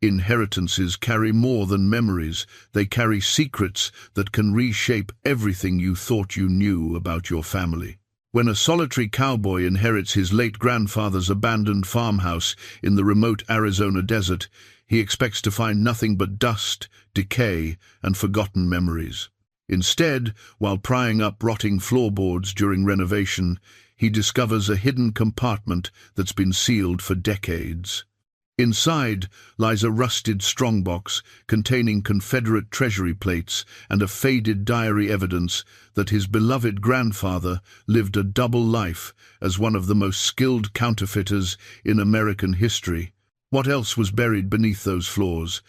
Inheritances carry more than memories. They carry secrets that can reshape everything you thought you knew about your family. When a solitary cowboy inherits his late grandfather's abandoned farmhouse in the remote Arizona desert, he expects to find nothing but dust, decay, and forgotten memories. Instead, while prying up rotting floorboards during renovation, he discovers a hidden compartment that's been sealed for decades. Inside lies a rusted strongbox containing Confederate treasury plates and a faded diary, evidence that his beloved grandfather lived a double life as one of the most skilled counterfeiters in American history. What else was buried beneath those floors,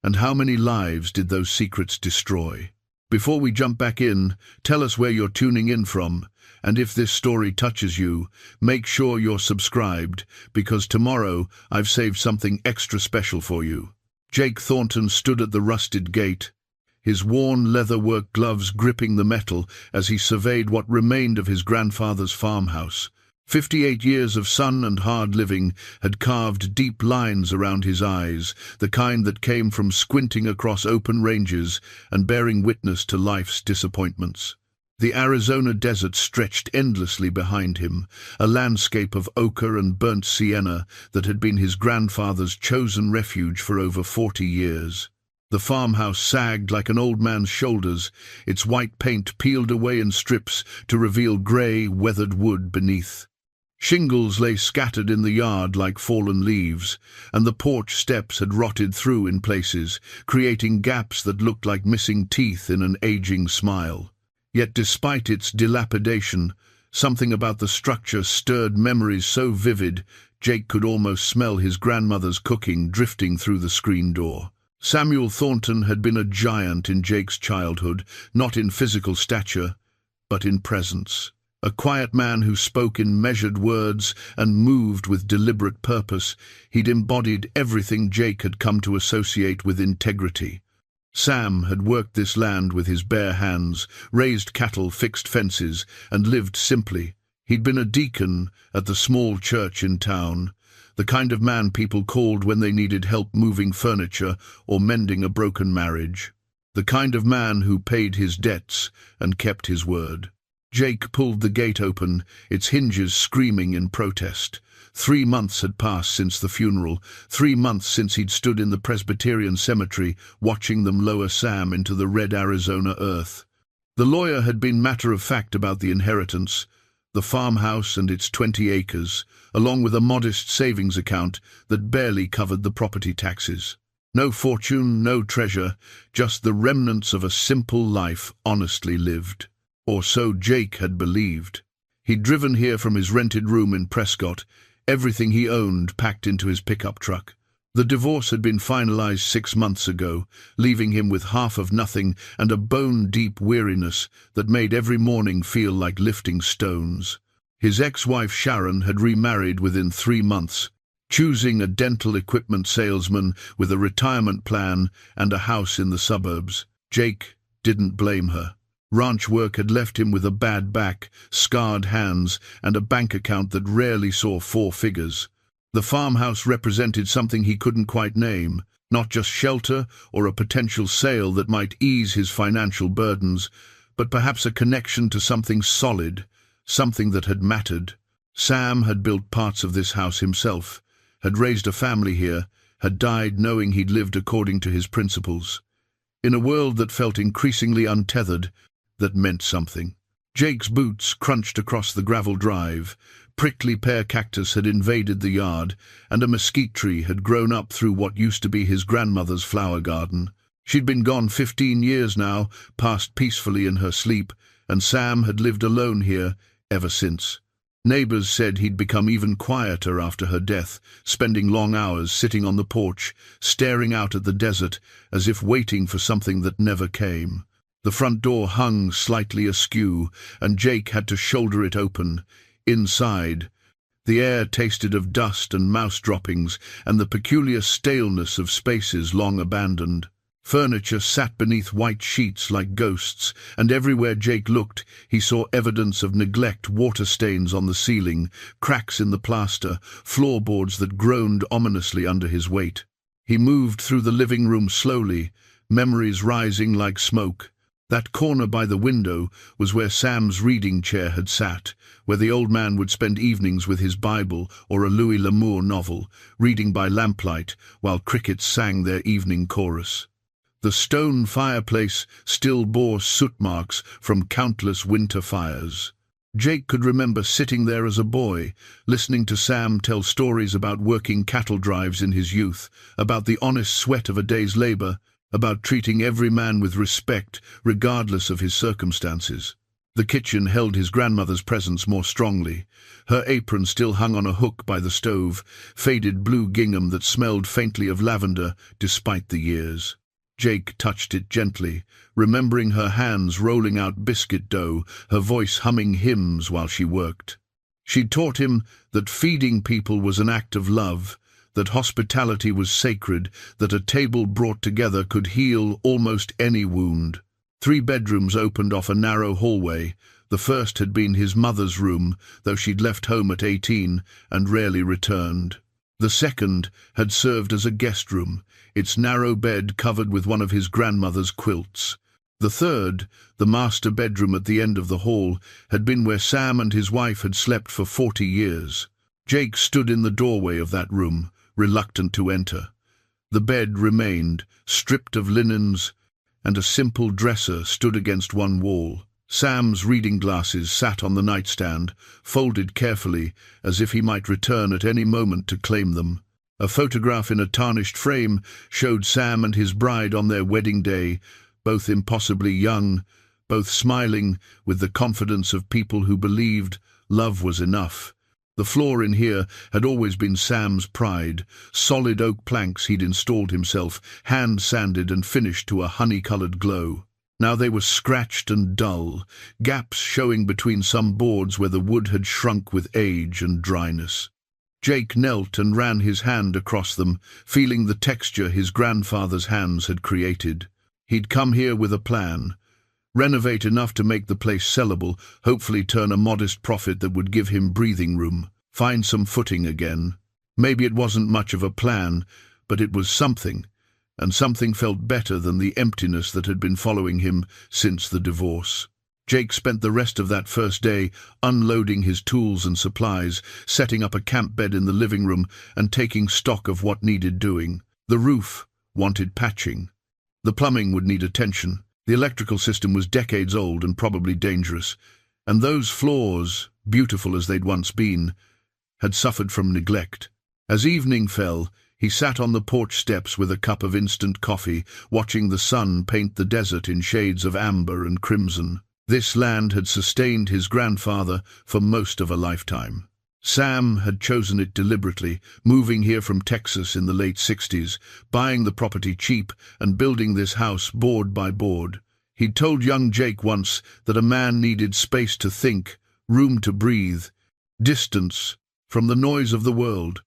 and how many lives did those secrets destroy? Before we jump back in, tell us where you're tuning in from, and if this story touches you, make sure you're subscribed, because tomorrow I've saved something extra special for you. Jake Thornton stood at the rusted gate, his worn leather-work gloves gripping the metal as he surveyed what remained of his grandfather's farmhouse. 58 years of sun and hard living had carved deep lines around his eyes, the kind that came from squinting across open ranges and bearing witness to life's disappointments. The Arizona desert stretched endlessly behind him, a landscape of ochre and burnt sienna that had been his grandfather's chosen refuge for over 40 years. The farmhouse sagged like an old man's shoulders, its white paint peeled away in strips to reveal grey, weathered wood beneath. Shingles lay scattered in the yard like fallen leaves, and the porch steps had rotted through in places, creating gaps that looked like missing teeth in an aging smile. Yet despite its dilapidation, something about the structure stirred memories so vivid Jake could almost smell his grandmother's cooking drifting through the screen door. Samuel Thornton had been a giant in Jake's childhood, not in physical stature, but in presence. A quiet man who spoke in measured words and moved with deliberate purpose, he'd embodied everything Jake had come to associate with integrity. Sam had worked this land with his bare hands, raised cattle, fixed fences, and lived simply. He'd been a deacon at the small church in town, the kind of man people called when they needed help moving furniture or mending a broken marriage. The kind of man who paid his debts and kept his word. Jake pulled the gate open, its hinges screaming in protest. 3 months had passed since the funeral, 3 months since he'd stood in the Presbyterian cemetery watching them lower Sam into the red Arizona earth. The lawyer had been matter-of-fact about the inheritance, the farmhouse and its 20 acres, along with a modest savings account that barely covered the property taxes. No fortune, no treasure, just the remnants of a simple life honestly lived. Or so Jake had believed. He'd driven here from his rented room in Prescott, everything he owned packed into his pickup truck. The divorce had been finalized 6 months ago, leaving him with half of nothing and a bone-deep weariness that made every morning feel like lifting stones. His ex-wife Sharon had remarried within 3 months, choosing a dental equipment salesman with a retirement plan and a house in the suburbs. Jake didn't blame her. Ranch work had left him with a bad back, scarred hands, and a bank account that rarely saw 4 figures. The farmhouse represented something he couldn't quite name, not just shelter or a potential sale that might ease his financial burdens, but perhaps a connection to something solid, something that had mattered. Sam had built parts of this house himself, had raised a family here, had died knowing he'd lived according to his principles. In a world that felt increasingly untethered, that meant something. Jake's boots crunched across the gravel drive, prickly pear cactus had invaded the yard, and a mesquite tree had grown up through what used to be his grandmother's flower garden. She'd been gone 15 years now, passed peacefully in her sleep, and Sam had lived alone here ever since. Neighbors said he'd become even quieter after her death, spending long hours sitting on the porch, staring out at the desert as if waiting for something that never came. The front door hung slightly askew, and Jake had to shoulder it open. Inside, the air tasted of dust and mouse droppings and the peculiar staleness of spaces long abandoned. Furniture sat beneath white sheets like ghosts, and everywhere Jake looked, he saw evidence of neglect: water stains on the ceiling, cracks in the plaster, floorboards that groaned ominously under his weight. He moved through the living room slowly, memories rising like smoke. That corner by the window was where Sam's reading chair had sat, where the old man would spend evenings with his Bible or a Louis L'Amour novel, reading by lamplight while crickets sang their evening chorus. The stone fireplace still bore soot marks from countless winter fires. Jake could remember sitting there as a boy, listening to Sam tell stories about working cattle drives in his youth, about the honest sweat of a day's labor, about treating every man with respect, regardless of his circumstances. The kitchen held his grandmother's presence more strongly. Her apron still hung on a hook by the stove, faded blue gingham that smelled faintly of lavender despite the years. Jake touched it gently, remembering her hands rolling out biscuit dough, her voice humming hymns while she worked. She'd taught him that feeding people was an act of love, that hospitality was sacred, that a table brought together could heal almost any wound. 3 bedrooms opened off a narrow hallway. The first had been his mother's room, though she'd left home at 18 and rarely returned. The second had served as a guest room, its narrow bed covered with one of his grandmother's quilts. The third, the master bedroom at the end of the hall, had been where Sam and his wife had slept for 40 years. Jake stood in the doorway of that room, reluctant to enter. The bed remained, stripped of linens, and a simple dresser stood against one wall. Sam's reading glasses sat on the nightstand, folded carefully, as if he might return at any moment to claim them. A photograph in a tarnished frame showed Sam and his bride on their wedding day, both impossibly young, both smiling with the confidence of people who believed love was enough. The floor in here had always been Sam's pride, solid oak planks he'd installed himself, hand-sanded and finished to a honey-coloured glow. Now they were scratched and dull, gaps showing between some boards where the wood had shrunk with age and dryness. Jake knelt and ran his hand across them, feeling the texture his grandfather's hands had created. He'd come here with a plan. Renovate enough to make the place sellable, hopefully turn a modest profit that would give him breathing room, find some footing again. Maybe it wasn't much of a plan, but it was something, and something felt better than the emptiness that had been following him since the divorce. Jake spent the rest of that first day unloading his tools and supplies, setting up a camp bed in the living room and taking stock of what needed doing. The roof wanted patching. The plumbing would need attention. The electrical system was decades old and probably dangerous, and those floors, beautiful as they'd once been, had suffered from neglect. As evening fell, he sat on the porch steps with a cup of instant coffee, watching the sun paint the desert in shades of amber and crimson. This land had sustained his grandfather for most of a lifetime. Sam had chosen it deliberately, moving here from Texas in the late 60s, buying the property cheap and building this house board by board. He'd told young Jake once that a man needed space to think, room to breathe, distance from the noise of the world.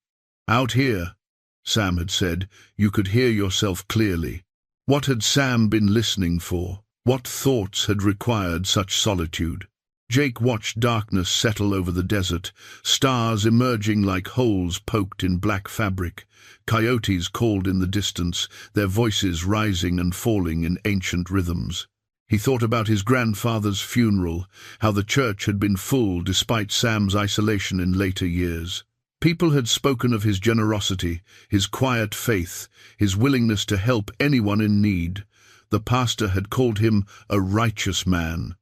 Out here, Sam had said, you could hear yourself clearly. What had Sam been listening for? What thoughts had required such solitude? Jake watched darkness settle over the desert, stars emerging like holes poked in black fabric. Coyotes called in the distance, their voices rising and falling in ancient rhythms. He thought about his grandfather's funeral, how the church had been full despite Sam's isolation in later years. People had spoken of his generosity, his quiet faith, his willingness to help anyone in need. The pastor had called him a righteous man.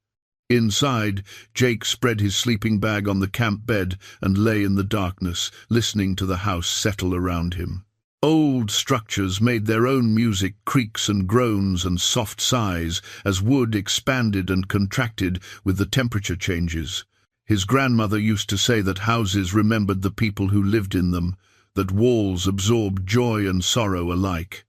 Inside, Jake spread his sleeping bag on the camp bed and lay in the darkness, listening to the house settle around him. Old structures made their own music, creaks and groans and soft sighs, as wood expanded and contracted with the temperature changes. His grandmother used to say that houses remembered the people who lived in them, that walls absorbed joy and sorrow alike.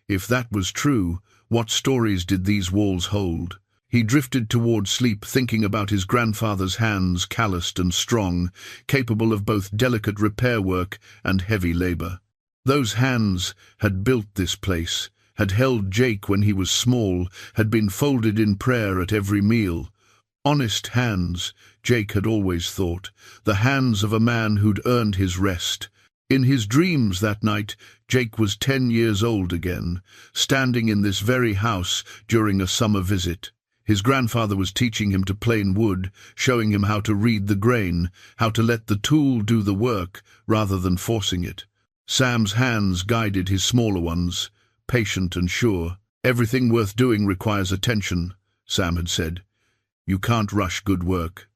If that was true, what stories did these walls hold? He drifted toward sleep, thinking about his grandfather's hands, calloused and strong, capable of both delicate repair work and heavy labor. Those hands had built this place, had held Jake when he was small, had been folded in prayer at every meal. Honest hands, Jake had always thought, the hands of a man who'd earned his rest. In his dreams that night, Jake was 10 years old again, standing in this very house during a summer visit. His grandfather was teaching him to plane wood, showing him how to read the grain, how to let the tool do the work rather than forcing it. Sam's hands guided his smaller ones, patient and sure. "Everything worth doing requires attention," Sam had said. "You can't rush good work.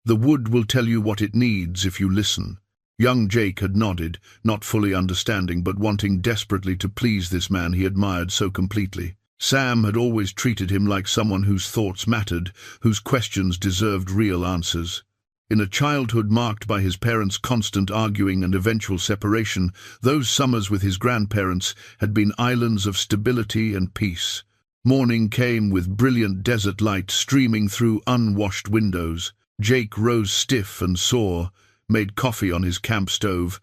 The wood will tell you what it needs if you listen." Young Jake had nodded, not fully understanding but wanting desperately to please this man he admired so completely. Sam had always treated him like someone whose thoughts mattered, whose questions deserved real answers. In a childhood marked by his parents' constant arguing and eventual separation, those summers with his grandparents had been islands of stability and peace. Morning came with brilliant desert light streaming through unwashed windows. Jake rose stiff and sore, made coffee on his camp stove,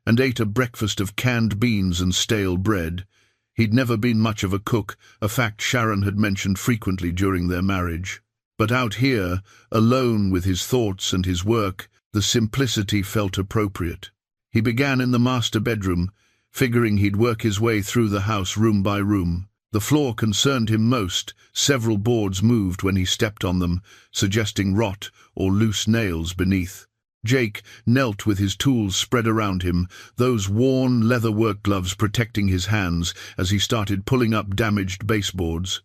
and ate a breakfast of canned beans and stale bread. He'd never been much of a cook, a fact Sharon had mentioned frequently during their marriage. But out here, alone with his thoughts and his work, the simplicity felt appropriate. He began in the master bedroom, figuring he'd work his way through the house room by room. The floor concerned him most. Several boards moved when he stepped on them, suggesting rot or loose nails beneath. Jake knelt with his tools spread around him, those worn leather work gloves protecting his hands as he started pulling up damaged baseboards.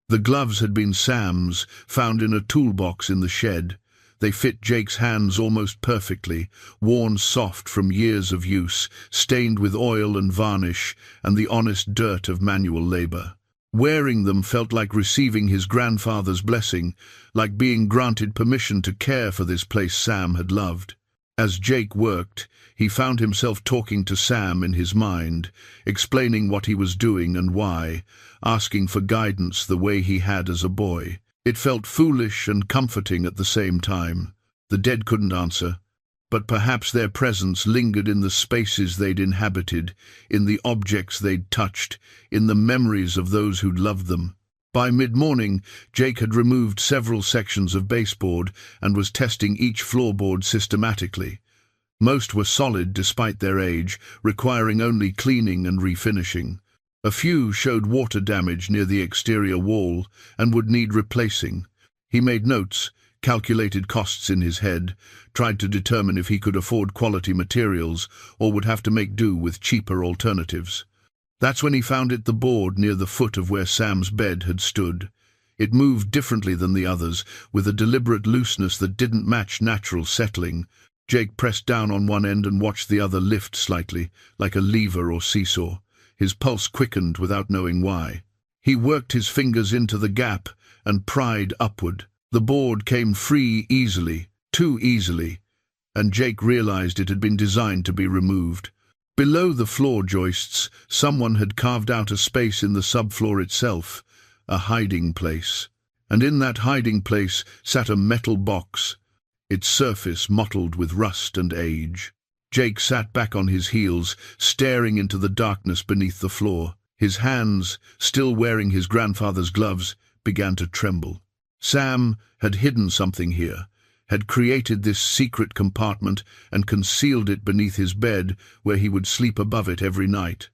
The gloves had been Sam's, found in a toolbox in the shed. They fit Jake's hands almost perfectly, worn soft from years of use, stained with oil and varnish and the honest dirt of manual labor. Wearing them felt like receiving his grandfather's blessing, like being granted permission to care for this place Sam had loved. As Jake worked, he found himself talking to Sam in his mind, explaining what he was doing and why, asking for guidance the way he had as a boy. It felt foolish and comforting at the same time. The dead couldn't answer, but perhaps their presence lingered in the spaces they'd inhabited, in the objects they'd touched, in the memories of those who'd loved them. By mid-morning, Jake had removed several sections of baseboard and was testing each floorboard systematically. Most were solid despite their age, requiring only cleaning and refinishing. A few showed water damage near the exterior wall and would need replacing. He made notes, calculated costs in his head, tried to determine if he could afford quality materials or would have to make do with cheaper alternatives. That's when he found the board near the foot of where Sam's bed had stood. It moved differently than the others, with a deliberate looseness that didn't match natural settling. Jake pressed down on one end and watched the other lift slightly, like a lever or seesaw. His pulse quickened without knowing why. He worked his fingers into the gap and pried upward. The board came free easily, too easily, and Jake realized it had been designed to be removed. Below the floor joists, someone had carved out a space in the subfloor itself, a hiding place. And in that hiding place sat a metal box, its surface mottled with rust and age. Jake sat back on his heels, staring into the darkness beneath the floor. His hands, still wearing his grandfather's gloves, began to tremble. Sam had hidden something here, had created this secret compartment and concealed it beneath his bed where he would sleep above it every night.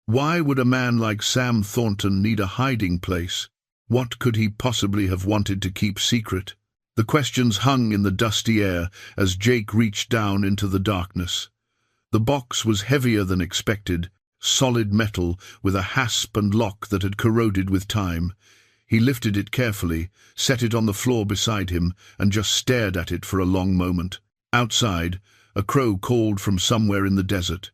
Why would a man like Sam Thornton need a hiding place? What could he possibly have wanted to keep secret? The questions hung in the dusty air as Jake reached down into the darkness. The box was heavier than expected, solid metal with a hasp and lock that had corroded with time. He lifted it carefully, set it on the floor beside him, and just stared at it for a long moment. Outside, a crow called from somewhere in the desert.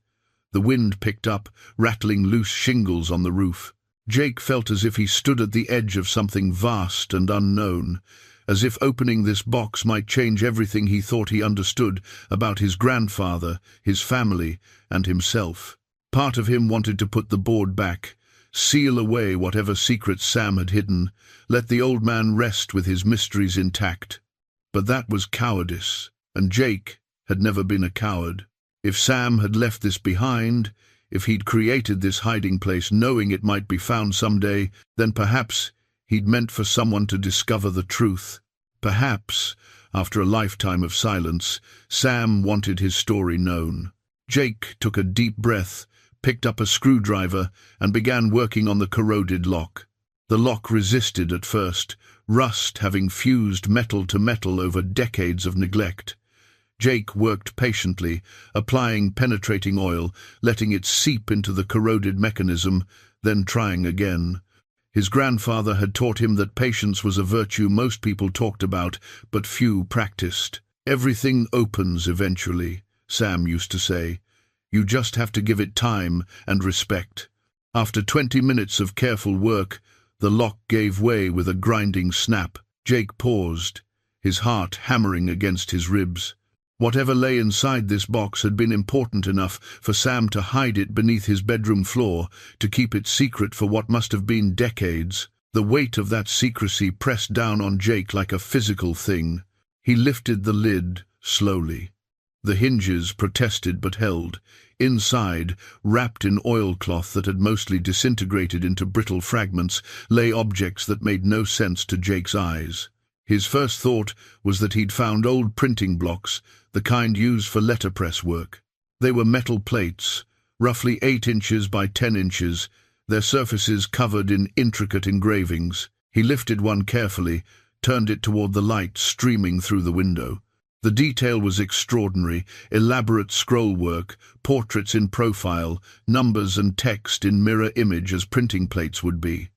The wind picked up, rattling loose shingles on the roof. Jake felt as if he stood at the edge of something vast and unknown, as if opening this box might change everything he thought he understood about his grandfather, his family, and himself. Part of him wanted to put the board back, seal away whatever secrets Sam had hidden, let the old man rest with his mysteries intact. But that was cowardice, and Jake had never been a coward. If Sam had left this behind, if he'd created this hiding place knowing it might be found someday, then perhaps he'd meant for someone to discover the truth. Perhaps, after a lifetime of silence, Sam wanted his story known. Jake took a deep breath, picked up a screwdriver, and began working on the corroded lock. The lock resisted at first, rust having fused metal to metal over decades of neglect. Jake worked patiently, applying penetrating oil, letting it seep into the corroded mechanism, then trying again. His grandfather had taught him that patience was a virtue most people talked about, but few practiced. "Everything opens eventually," Sam used to say. "You just have to give it time and respect." After 20 minutes of careful work, the lock gave way with a grinding snap. Jake paused, his heart hammering against his ribs. Whatever lay inside this box had been important enough for Sam to hide it beneath his bedroom floor, to keep it secret for what must have been decades. The weight of that secrecy pressed down on Jake like a physical thing. He lifted the lid slowly. The hinges protested but held. Inside, wrapped in oilcloth that had mostly disintegrated into brittle fragments, lay objects that made no sense to Jake's eyes. His first thought was that he'd found old printing blocks, the kind used for letterpress work. They were metal plates, roughly 8 inches by 10 inches, their surfaces covered in intricate engravings. He lifted one carefully, turned it toward the light streaming through the window. The detail was extraordinary: elaborate scrollwork, portraits in profile, numbers and text in mirror image as printing plates would be.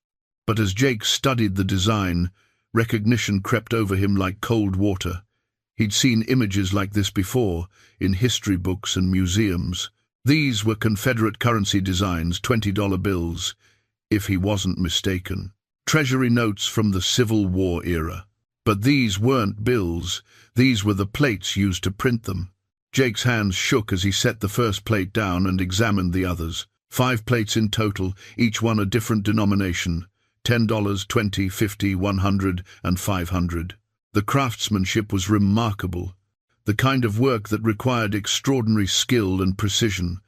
But as Jake studied the design, recognition crept over him like cold water. He'd seen images like this before, in history books and museums. These were Confederate currency designs, $20 bills, if he wasn't mistaken. Treasury notes from the Civil War era. But these weren't bills, these were the plates used to print them. Jake's hands shook as he set the first plate down and examined the others. 5 plates in total, each one a different denomination. $10, $20, $50, $100, and $500. The craftsmanship was remarkable, the kind of work that required extraordinary skill and precision.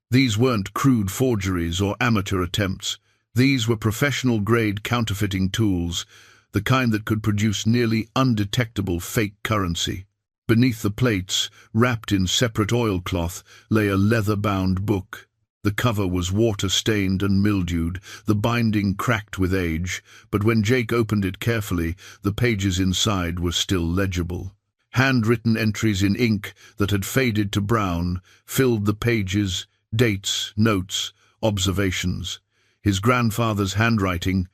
These weren't crude forgeries or amateur attempts. These were professional-grade counterfeiting tools, the kind that could produce nearly undetectable fake currency. Beneath the plates, wrapped in separate oilcloth, lay a leather-bound book. The cover was water-stained and mildewed, the binding cracked with age, but when Jake opened it carefully, the pages inside were still legible. Handwritten entries in ink that had faded to brown filled the pages, dates, notes, observations. His grandfather's handwriting,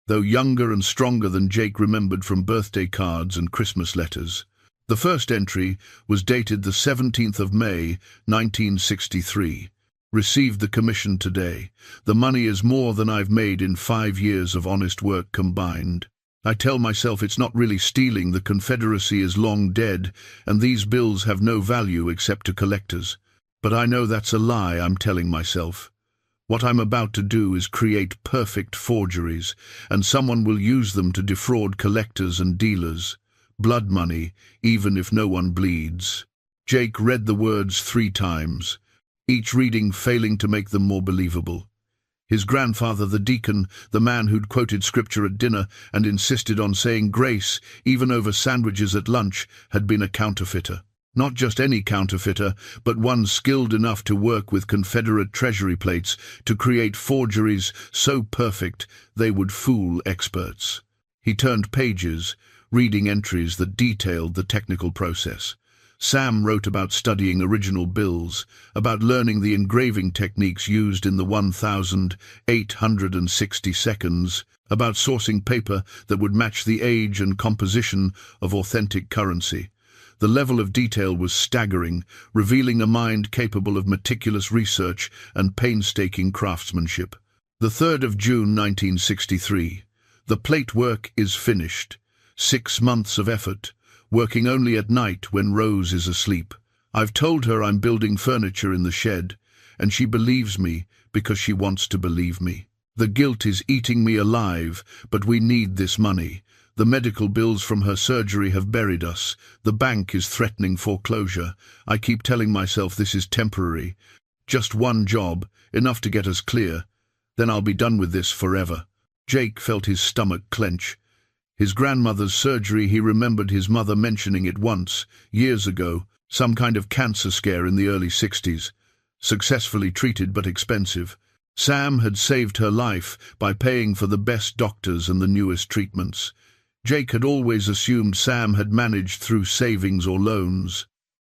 though younger and stronger than Jake remembered from birthday cards and Christmas letters. The first entry was dated the 17th of May, 1963. "Received the commission today. The money is more than I've made in 5 years of honest work combined. I tell myself it's not really stealing, the Confederacy is long dead, and these bills have no value except to collectors. But I know that's a lie I'm telling myself. What I'm about to do is create perfect forgeries, and someone will use them to defraud collectors and dealers. Blood money, even if no one bleeds." Jake read the words 3 times, each reading failing to make them more believable. His grandfather, the deacon, the man who'd quoted scripture at dinner and insisted on saying grace even over sandwiches at lunch, had been a counterfeiter. Not just any counterfeiter, but one skilled enough to work with Confederate treasury plates to create forgeries so perfect they would fool experts. He turned pages, reading entries that detailed the technical process. Sam wrote about studying original bills, about learning the engraving techniques used in the 1,860 seconds, about sourcing paper that would match the age and composition of authentic currency. The level of detail was staggering, revealing a mind capable of meticulous research and painstaking craftsmanship. The 3rd of June 1963. The plate work is finished. 6 months of effort, working only at night when Rose is asleep. I've told her I'm building furniture in the shed, and she believes me because she wants to believe me. The guilt is eating me alive, but we need this money. The medical bills from her surgery have buried us. The bank is threatening foreclosure. I keep telling myself this is temporary. Just one job, enough to get us clear. Then I'll be done with this forever. Jake felt his stomach clench. His grandmother's surgery, he remembered his mother mentioning it once, years ago, some kind of cancer scare in the early 60s. successfully treated but expensive. Sam had saved her life by paying for the best doctors and the newest treatments. Jake had always assumed Sam had managed through savings or loans.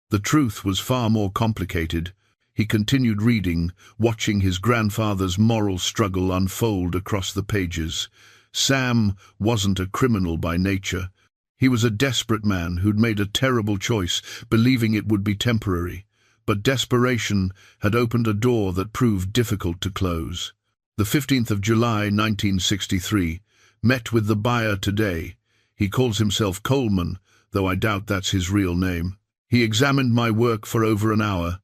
The truth was far more complicated. He continued reading, watching his grandfather's moral struggle unfold across the pages. Sam wasn't a criminal by nature. He was a desperate man who'd made a terrible choice, believing it would be temporary. But desperation had opened a door that proved difficult to close. The 15th of July, 1963, met with the buyer today. He calls himself Coleman, though I doubt that's his real name. He examined my work for over an hour,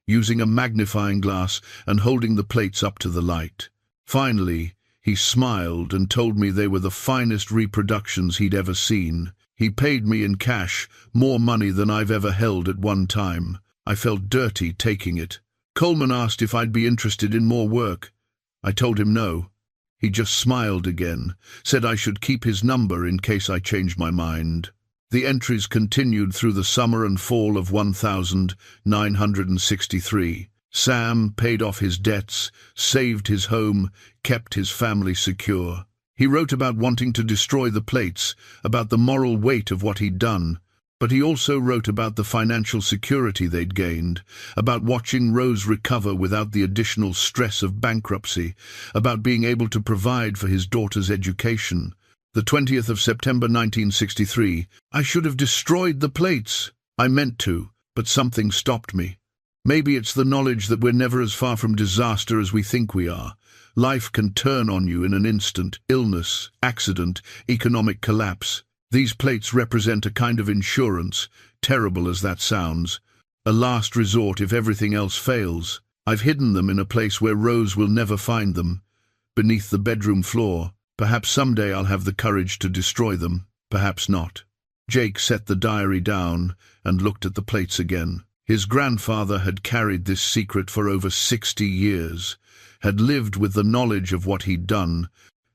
using a magnifying glass and holding the plates up to the light. Finally, he smiled and told me they were the finest reproductions he'd ever seen. He paid me in cash, more money than I've ever held at one time. I felt dirty taking it. Coleman asked if I'd be interested in more work. I told him no. He just smiled again, said I should keep his number in case I changed my mind. The entries continued through the summer and fall of 1963. Sam paid off his debts, saved his home, kept his family secure. He wrote about wanting to destroy the plates, about the moral weight of what he'd done, but he also wrote about the financial security they'd gained, about watching Rose recover without the additional stress of bankruptcy, about being able to provide for his daughter's education. The 20th of September 1963, I should have destroyed the plates. I meant to, but something stopped me. Maybe it's the knowledge that we're never as far from disaster as we think we are. Life can turn on you in an instant: illness, accident, economic collapse. These plates represent a kind of insurance, terrible as that sounds. A last resort if everything else fails. I've hidden them in a place where Rose will never find them, beneath the bedroom floor. Perhaps someday I'll have the courage to destroy them, perhaps not. Jake set the diary down and looked at the plates again. His grandfather had carried this secret for over 60 years, had lived with the knowledge of what he'd done,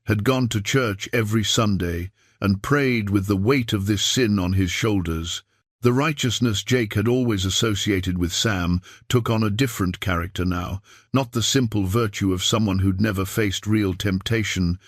had gone to church every Sunday, and prayed with the weight of this sin on his shoulders. The righteousness Jake had always associated with Sam took on a different character now, not the simple virtue of someone who'd never faced real temptation,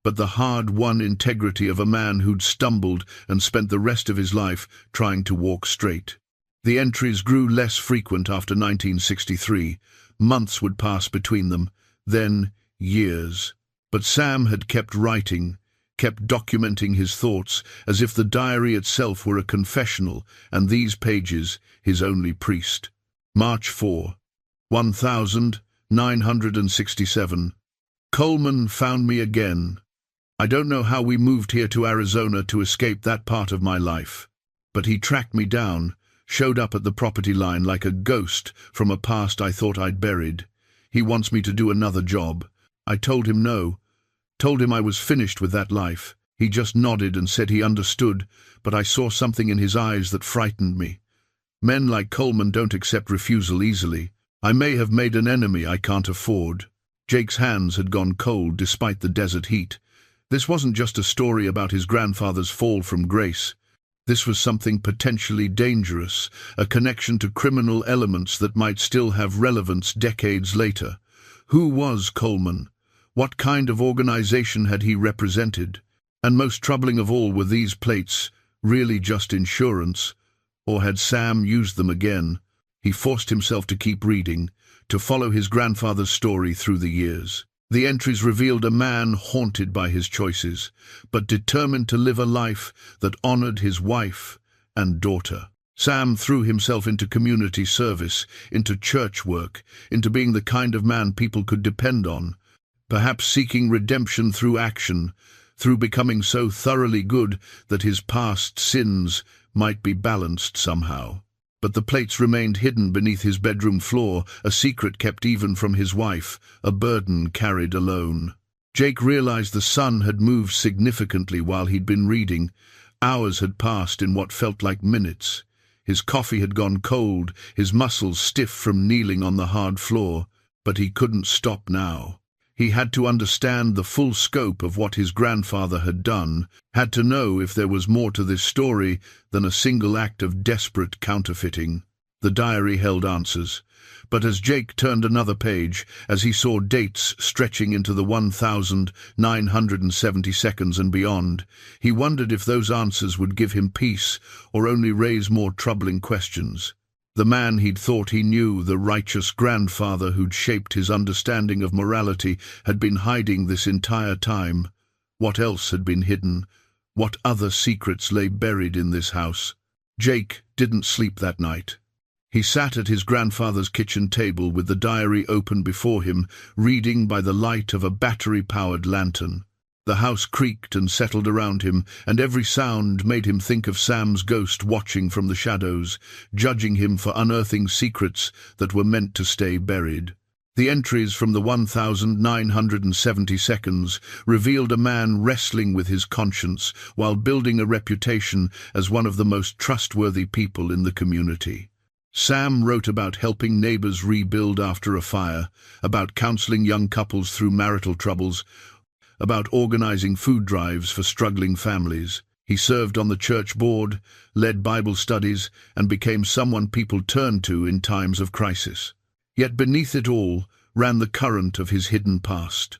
but the hard-won integrity of a man who'd stumbled and spent the rest of his life trying to walk straight. The entries grew less frequent after 1963. Months would pass between them, then years. But Sam had kept writing, kept documenting his thoughts, as if the diary itself were a confessional, and these pages his only priest. March 4, 1967. Coleman found me again. I don't know how we moved here to Arizona to escape that part of my life, but he tracked me down, showed up at the property line like a ghost from a past I thought I'd buried. He wants me to do another job. I told him no. Told him I was finished with that life. He just nodded and said he understood, but I saw something in his eyes that frightened me. Men like Coleman don't accept refusal easily. I may have made an enemy I can't afford. Jake's hands had gone cold despite the desert heat. This wasn't just a story about his grandfather's fall from grace. This was something potentially dangerous, a connection to criminal elements that might still have relevance decades later. Who was Coleman? What kind of organization had he represented? And most troubling of all, were these plates really just insurance? Or had Sam used them again? He forced himself to keep reading, to follow his grandfather's story through the years. The entries revealed a man haunted by his choices, but determined to live a life that honored his wife and daughter. Sam threw himself into community service, into church work, into being the kind of man people could depend on, perhaps seeking redemption through action, through becoming so thoroughly good that his past sins might be balanced somehow. But the plates remained hidden beneath his bedroom floor, a secret kept even from his wife, a burden carried alone. Jake realized the sun had moved significantly while he'd been reading. Hours had passed in what felt like minutes. His coffee had gone cold, his muscles stiff from kneeling on the hard floor, but he couldn't stop now. He had to understand the full scope of what his grandfather had done, had to know if there was more to this story than a single act of desperate counterfeiting. The diary held answers, But as Jake turned another page, as he saw dates stretching into the 1970 seconds and beyond, he wondered if those answers would give him peace or only raise more troubling questions. The man he'd thought he knew, the righteous grandfather who'd shaped his understanding of morality, had been hiding this entire time. What else had been hidden? What other secrets lay buried in this house? Jake didn't sleep that night. He sat at his grandfather's kitchen table with the diary open before him, reading by the light of a battery-powered lantern. The house creaked and settled around him, and every sound made him think of Sam's ghost watching from the shadows, judging him for unearthing secrets that were meant to stay buried. The entries from the 1970 seconds revealed a man wrestling with his conscience while building a reputation as one of the most trustworthy people in the community. Sam wrote about helping neighbors rebuild after a fire, about counseling young couples through marital troubles, about organizing food drives for struggling families. He served on the church board, led Bible studies, and became someone people turned to in times of crisis. Yet beneath it all ran the current of his hidden past.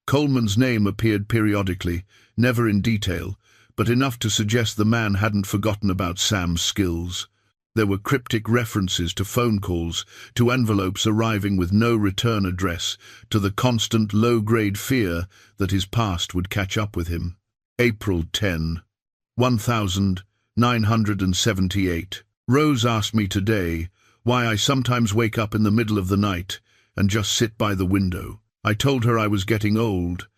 Coleman's name appeared periodically, never in detail, but enough to suggest the man hadn't forgotten about Sam's skills. There were cryptic references to phone calls, to envelopes arriving with no return address, to the constant low-grade fear that his past would catch up with him. April 10, 1978. Rose asked me today why I sometimes wake up in the middle of the night and just sit by the window. I told her I was getting old,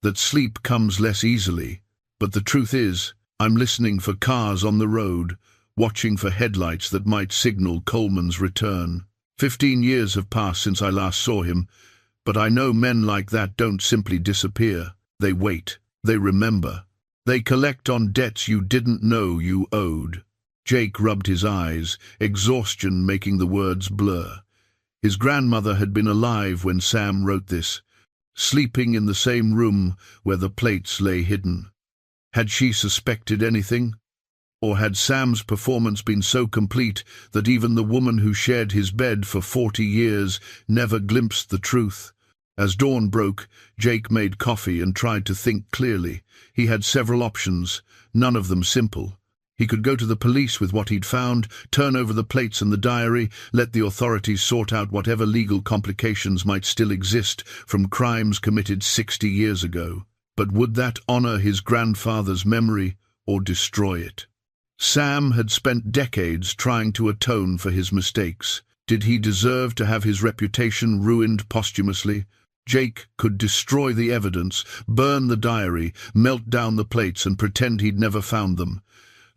that sleep comes less easily, but the truth is, I'm listening for cars on the road, watching for headlights that might signal Coleman's return. 15 years have passed since I last saw him, but I know men like that don't simply disappear. They wait. They remember. They collect on debts you didn't know you owed. Jake rubbed his eyes, exhaustion making the words blur. His grandmother had been alive when Sam wrote this, sleeping in the same room where the plates lay hidden. Had she suspected anything? Or had Sam's performance been so complete that even the woman who shared his bed for 40 years never glimpsed the truth? As dawn broke, Jake made coffee and tried to think clearly. He had several options, none of them simple. He could go to the police with what he'd found, turn over the plates and the diary, let the authorities sort out whatever legal complications might still exist from crimes committed 60 years ago. But would that honor his grandfather's memory or destroy it? Sam had spent decades trying to atone for his mistakes. Did he deserve to have his reputation ruined posthumously? Jake could destroy the evidence, burn the diary, melt down the plates and pretend he'd never found them.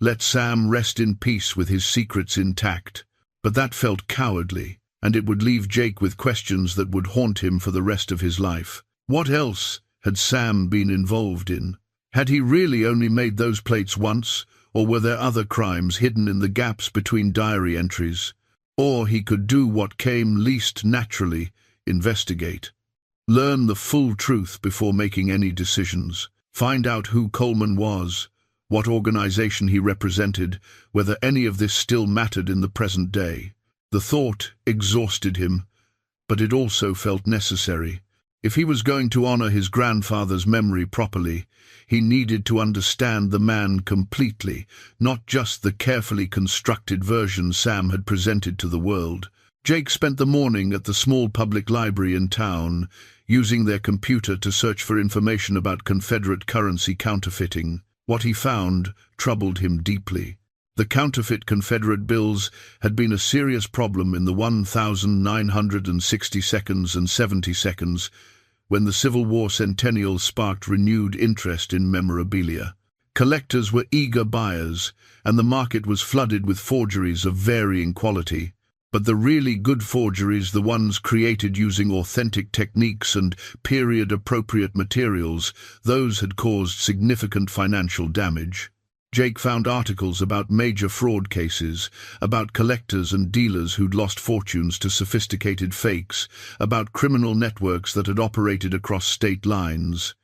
Let Sam rest in peace with his secrets intact. But that felt cowardly, and it would leave Jake with questions that would haunt him for the rest of his life. What else had Sam been involved in? Had he really only made those plates once? Or were there other crimes hidden in the gaps between diary entries? Or he could do what came least naturally, investigate. Learn the full truth before making any decisions. Find out who Coleman was, what organization he represented, whether any of this still mattered in the present day. The thought exhausted him, but it also felt necessary. If he was going to honor his grandfather's memory properly, he needed to understand the man completely, not just the carefully constructed version Sam had presented to the world. Jake spent the morning at the small public library in town, using their computer to search for information about Confederate currency counterfeiting. What he found troubled him deeply. The counterfeit Confederate bills had been a serious problem in the 1960 seconds and 70 seconds, when the Civil War centennial sparked renewed interest in memorabilia. Collectors were eager buyers, and the market was flooded with forgeries of varying quality. But the really good forgeries, the ones created using authentic techniques and period-appropriate materials, those had caused significant financial damage. Jake found articles about major fraud cases, about collectors and dealers who'd lost fortunes to sophisticated fakes, about criminal networks that had operated across state lines.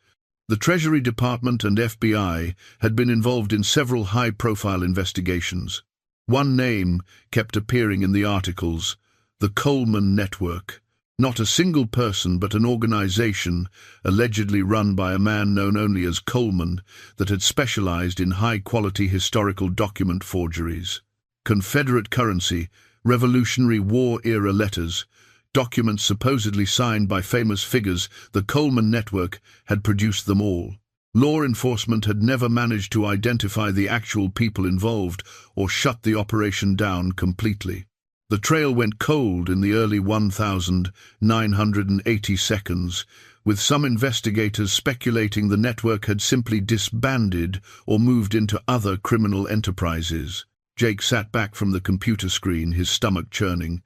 The Treasury Department and FBI had been involved in several high-profile investigations. One name kept appearing in the articles, The Coleman Network. Not a single person but an organization, allegedly run by a man known only as Coleman, that had specialized in high-quality historical document forgeries. Confederate currency, Revolutionary War-era letters, documents supposedly signed by famous figures. The Coleman Network had produced them all. Law enforcement had never managed to identify the actual people involved or shut the operation down completely. The trail went cold in the early 1980 seconds, with some investigators speculating the network had simply disbanded or moved into other criminal enterprises. Jake sat back from the computer screen, his stomach churning.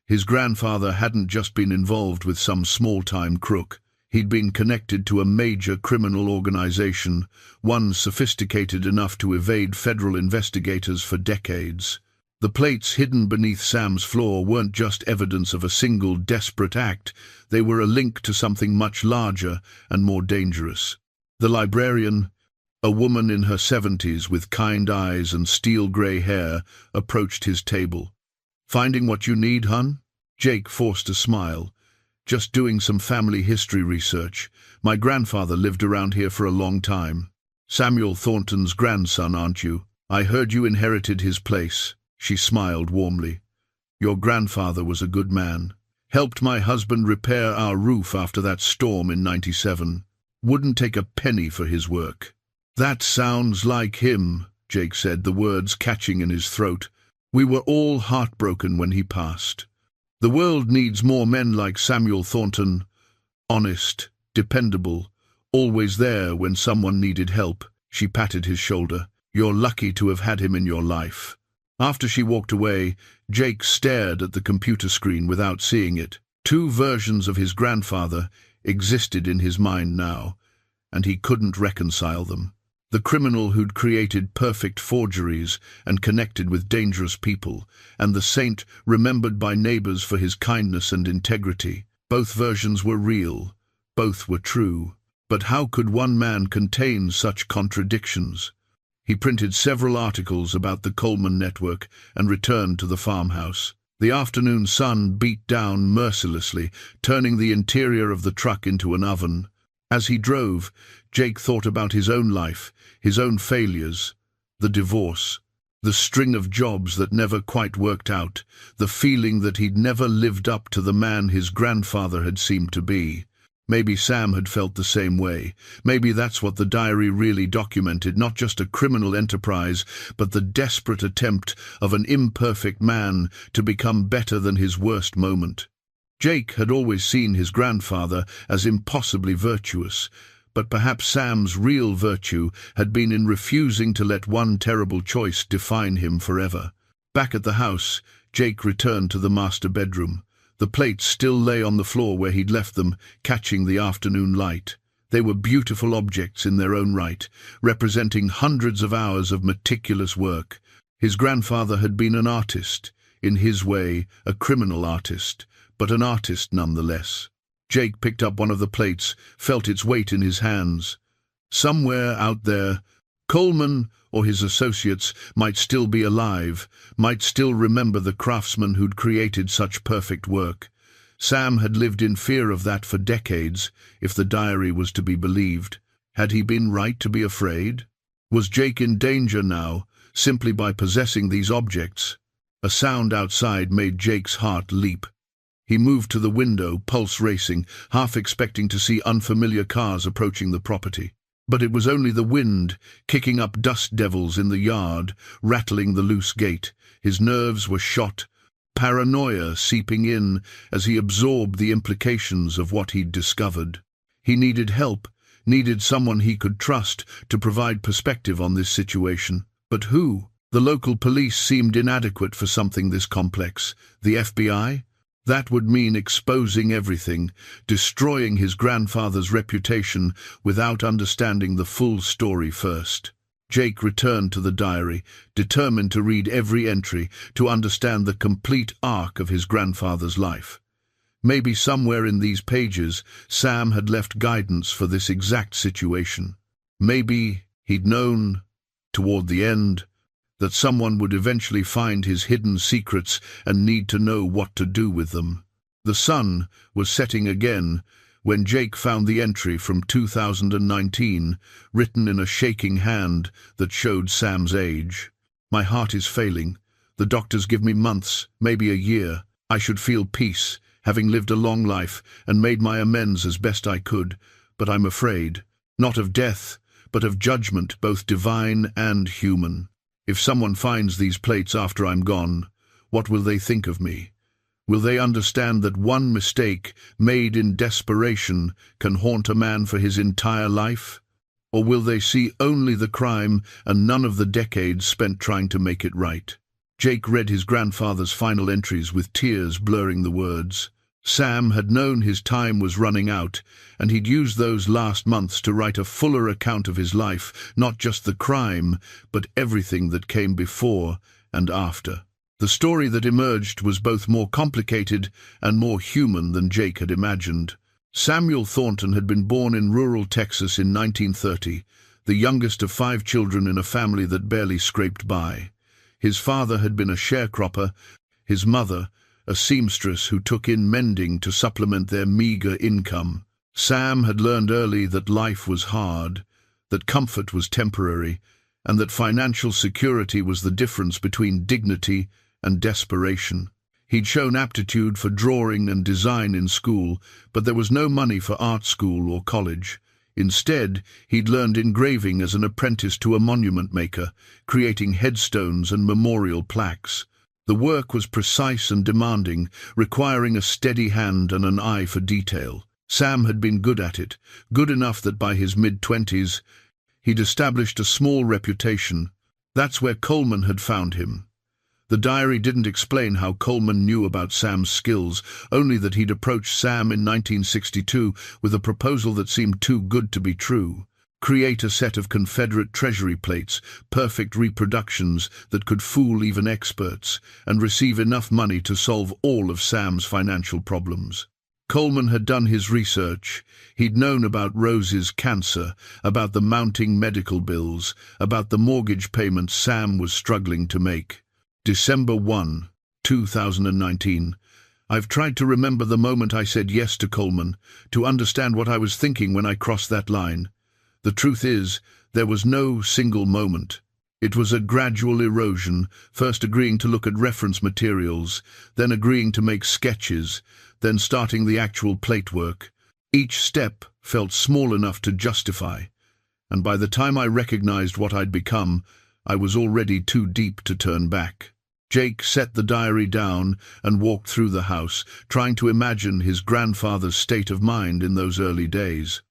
His grandfather hadn't just been involved with some small-time crook. He'd been connected to a major criminal organization, one sophisticated enough to evade federal investigators for decades. The plates hidden beneath Sam's floor weren't just evidence of a single desperate act, they were a link to something much larger and more dangerous. The librarian, a woman in her 70s with kind eyes and steel-grey hair, approached his table. "Finding what you need, hun?" Jake forced a smile. "Just doing some family history research. My grandfather lived around here for a long time." "Samuel Thornton's grandson, aren't you? I heard you inherited his place." She smiled warmly. "Your grandfather was a good man. Helped my husband repair our roof after that storm in '97. Wouldn't take a penny for his work." "That sounds like him," Jake said, the words catching in his throat. "We were all heartbroken when he passed. The world needs more men like Samuel Thornton. Honest, dependable, always there when someone needed help." She patted his shoulder. "You're lucky to have had him in your life." After she walked away, Jake stared at the computer screen without seeing it. Two versions of his grandfather existed in his mind now, and he couldn't reconcile them. The criminal who'd created perfect forgeries and connected with dangerous people, and the saint remembered by neighbors for his kindness and integrity. Both versions were real, both were true. But how could one man contain such contradictions? He printed several articles about the Coleman Network and returned to the farmhouse. The afternoon sun beat down mercilessly, turning the interior of the truck into an oven. As he drove, Jake thought about his own life, his own failures, the divorce, the string of jobs that never quite worked out, the feeling that he'd never lived up to the man his grandfather had seemed to be. Maybe Sam had felt the same way. Maybe that's what the diary really documented, not just a criminal enterprise, but the desperate attempt of an imperfect man to become better than his worst moment. Jake had always seen his grandfather as impossibly virtuous, but perhaps Sam's real virtue had been in refusing to let one terrible choice define him forever. Back at the house, Jake returned to the master bedroom. The plates still lay on the floor where he'd left them, catching the afternoon light. They were beautiful objects in their own right, representing hundreds of hours of meticulous work. His grandfather had been an artist, in his way, a criminal artist, but an artist nonetheless. Jake picked up one of the plates, felt its weight in his hands. Somewhere out there, Coleman or his associates might still be alive, might still remember the craftsman who'd created such perfect work. Sam had lived in fear of that for decades, if the diary was to be believed. Had he been right to be afraid? Was Jake in danger now, simply by possessing these objects? A sound outside made Jake's heart leap. He moved to the window, pulse racing, half expecting to see unfamiliar cars approaching the property. But it was only the wind, kicking up dust devils in the yard, rattling the loose gate. His nerves were shot, paranoia seeping in as he absorbed the implications of what he'd discovered. He needed help, needed someone he could trust to provide perspective on this situation. But who? The local police seemed inadequate for something this complex. The FBI? That would mean exposing everything, destroying his grandfather's reputation without understanding the full story first. Jake returned to the diary, determined to read every entry, to understand the complete arc of his grandfather's life. Maybe somewhere in these pages, Sam had left guidance for this exact situation. Maybe he'd known, toward the end, that someone would eventually find his hidden secrets and need to know what to do with them. The sun was setting again when Jake found the entry from 2019, written in a shaking hand that showed Sam's age. "My heart is failing. The doctors give me months, maybe a year. I should feel peace, having lived a long life and made my amends as best I could. But I'm afraid, not of death, but of judgment, both divine and human. If someone finds these plates after I'm gone, what will they think of me? Will they understand that one mistake made in desperation can haunt a man for his entire life? Or will they see only the crime and none of the decades spent trying to make it right?" Jake read his grandfather's final entries with tears blurring the words. Sam had known his time was running out, and he'd used those last months to write a fuller account of his life, not just the crime, but everything that came before and after. The story that emerged was both more complicated and more human than Jake had imagined. Samuel Thornton had been born in rural Texas in 1930, the youngest of 5 children in a family that barely scraped by. His father had been a sharecropper, his mother a seamstress who took in mending to supplement their meager income. Sam had learned early that life was hard, that comfort was temporary, and that financial security was the difference between dignity and desperation. He'd shown aptitude for drawing and design in school, but there was no money for art school or college. Instead, he'd learned engraving as an apprentice to a monument maker, creating headstones and memorial plaques. The work was precise and demanding, requiring a steady hand and an eye for detail. Sam had been good at it, good enough that by his mid-20s, he'd established a small reputation. That's where Coleman had found him. The diary didn't explain how Coleman knew about Sam's skills, only that he'd approached Sam in 1962 with a proposal that seemed too good to be true. Create a set of Confederate treasury plates, perfect reproductions that could fool even experts, and receive enough money to solve all of Sam's financial problems. Coleman had done his research. He'd known about Rose's cancer, about the mounting medical bills, about the mortgage payments Sam was struggling to make. December 1, 2019. I've tried to remember the moment I said yes to Coleman, to understand what I was thinking when I crossed that line. The truth is, there was no single moment. It was a gradual erosion, first agreeing to look at reference materials, then agreeing to make sketches, then starting the actual plate work. Each step felt small enough to justify, and by the time I recognized what I'd become, I was already too deep to turn back. Jake set the diary down and walked through the house, trying to imagine his grandfather's state of mind in those early days.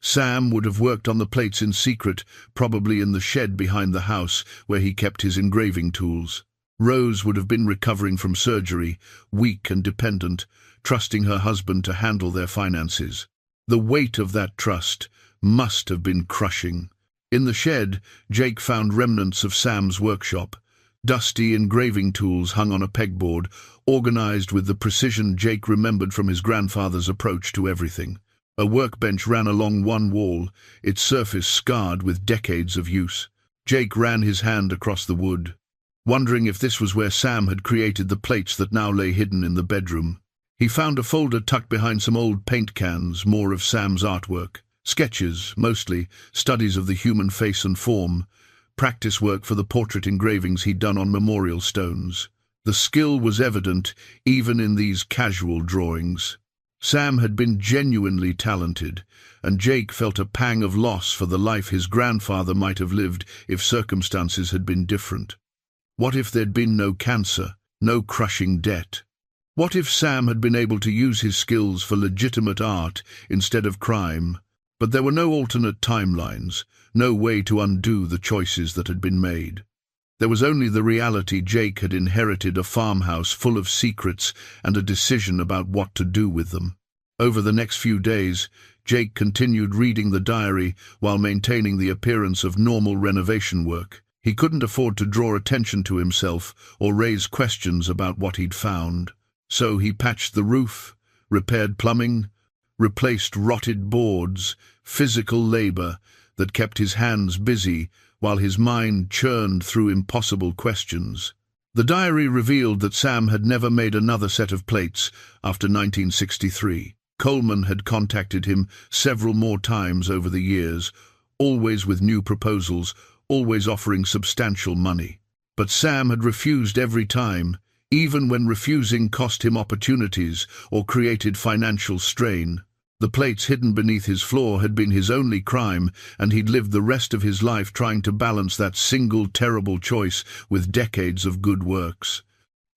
Sam would have worked on the plates in secret, probably in the shed behind the house where he kept his engraving tools. Rose would have been recovering from surgery, weak and dependent, trusting her husband to handle their finances. The weight of that trust must have been crushing. In the shed, Jake found remnants of Sam's workshop. Dusty engraving tools hung on a pegboard, organized with the precision Jake remembered from his grandfather's approach to everything. A workbench ran along one wall, its surface scarred with decades of use. Jake ran his hand across the wood, wondering if this was where Sam had created the plates that now lay hidden in the bedroom. He found a folder tucked behind some old paint cans, more of Sam's artwork. Sketches, mostly, studies of the human face and form, practice work for the portrait engravings he'd done on memorial stones. The skill was evident even in these casual drawings. Sam had been genuinely talented, and Jake felt a pang of loss for the life his grandfather might have lived if circumstances had been different. What if there'd been no cancer, no crushing debt? What if Sam had been able to use his skills for legitimate art instead of crime? But there were no alternate timelines, no way to undo the choices that had been made. There was only the reality Jake had inherited a farmhouse full of secrets and a decision about what to do with them. Over the next few days, Jake continued reading the diary while maintaining the appearance of normal renovation work. He couldn't afford to draw attention to himself or raise questions about what he'd found. So he patched the roof, repaired plumbing, replaced rotted boards, physical labor that kept his hands busy while his mind churned through impossible questions. The diary revealed that Sam had never made another set of plates after 1963. Coleman had contacted him several more times over the years, always with new proposals, always offering substantial money. But Sam had refused every time, even when refusing cost him opportunities or created financial strain. The plates hidden beneath his floor had been his only crime, and he'd lived the rest of his life trying to balance that single terrible choice with decades of good works.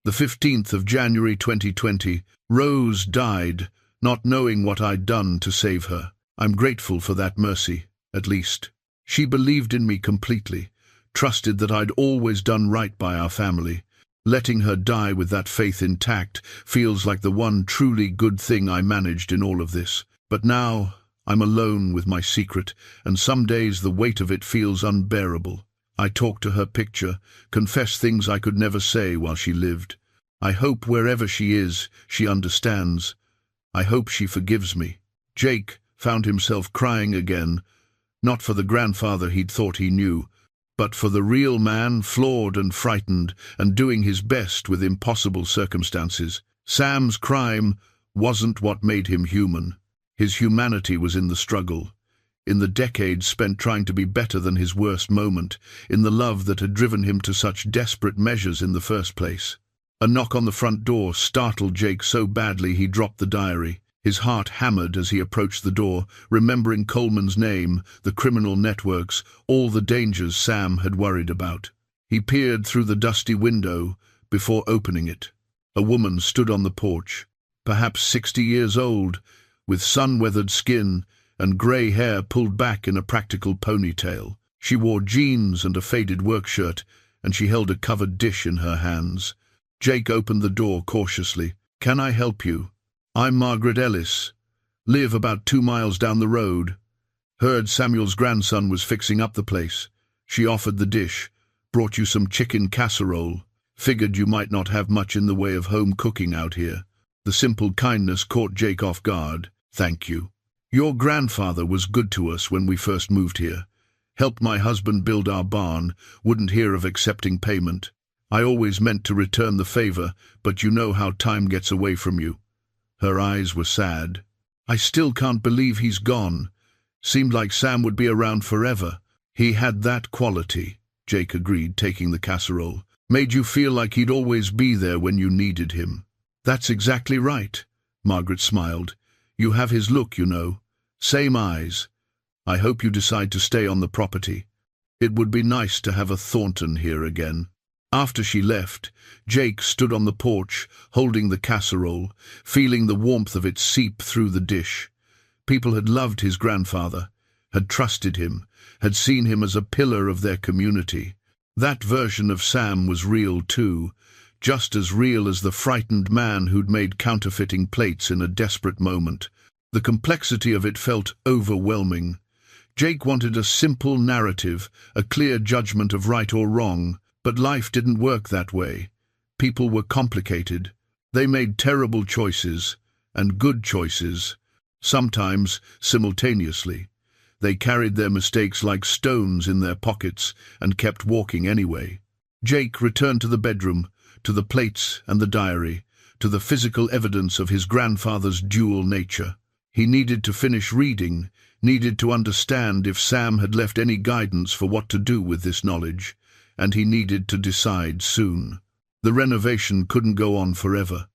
The 15th of January 2020, Rose died, not knowing what I'd done to save her. I'm grateful for that mercy, at least. She believed in me completely, trusted that I'd always done right by our family. Letting her die with that faith intact feels like the one truly good thing I managed in all of this. But now I'm alone with my secret, and some days the weight of it feels unbearable. I talk to her picture, confess things I could never say while she lived. I hope wherever she is, she understands. I hope she forgives me. Jake found himself crying again, not for the grandfather he'd thought he knew, but for the real man, flawed and frightened, and doing his best with impossible circumstances. Sam's crime wasn't what made him human. His humanity was in the struggle, in the decades spent trying to be better than his worst moment, in the love that had driven him to such desperate measures in the first place. A knock on the front door startled Jake so badly he dropped the diary. His heart hammered as he approached the door, remembering Coleman's name, the criminal networks, all the dangers Sam had worried about. He peered through the dusty window before opening it. A woman stood on the porch, perhaps 60 years old, with sun-weathered skin and grey hair pulled back in a practical ponytail. She wore jeans and a faded work shirt, and she held a covered dish in her hands. Jake opened the door cautiously. "Can I help you? I'm Margaret Ellis. Live about 2 miles down the road." Heard Samuel's grandson was fixing up the place. She offered the dish. "Brought you some chicken casserole. Figured you might not have much in the way of home cooking out here." The simple kindness caught Jake off guard. "Thank you. Your grandfather was good to us when we first moved here. Helped my husband build our barn, wouldn't hear of accepting payment. I always meant to return the favor, but you know how time gets away from you." Her eyes were sad. "I still can't believe he's gone. Seemed like Sam would be around forever." "He had that quality," Jake agreed, taking the casserole. "Made you feel like he'd always be there when you needed him." "That's exactly right," Margaret smiled. "You have his look, you know. Same eyes. I hope you decide to stay on the property. It would be nice to have a Thornton here again." After she left, Jake stood on the porch, holding the casserole, feeling the warmth of it seep through the dish. People had loved his grandfather, had trusted him, had seen him as a pillar of their community. That version of Sam was real too, just as real as the frightened man who'd made counterfeiting plates in a desperate moment. The complexity of it felt overwhelming. Jake wanted a simple narrative, a clear judgment of right or wrong, but life didn't work that way. People were complicated. They made terrible choices, and good choices, sometimes simultaneously. They carried their mistakes like stones in their pockets and kept walking anyway. Jake returned to the bedroom, to the plates and the diary, to the physical evidence of his grandfather's dual nature. He needed to finish reading, needed to understand if Sam had left any guidance for what to do with this knowledge, and he needed to decide soon. The renovation couldn't go on forever.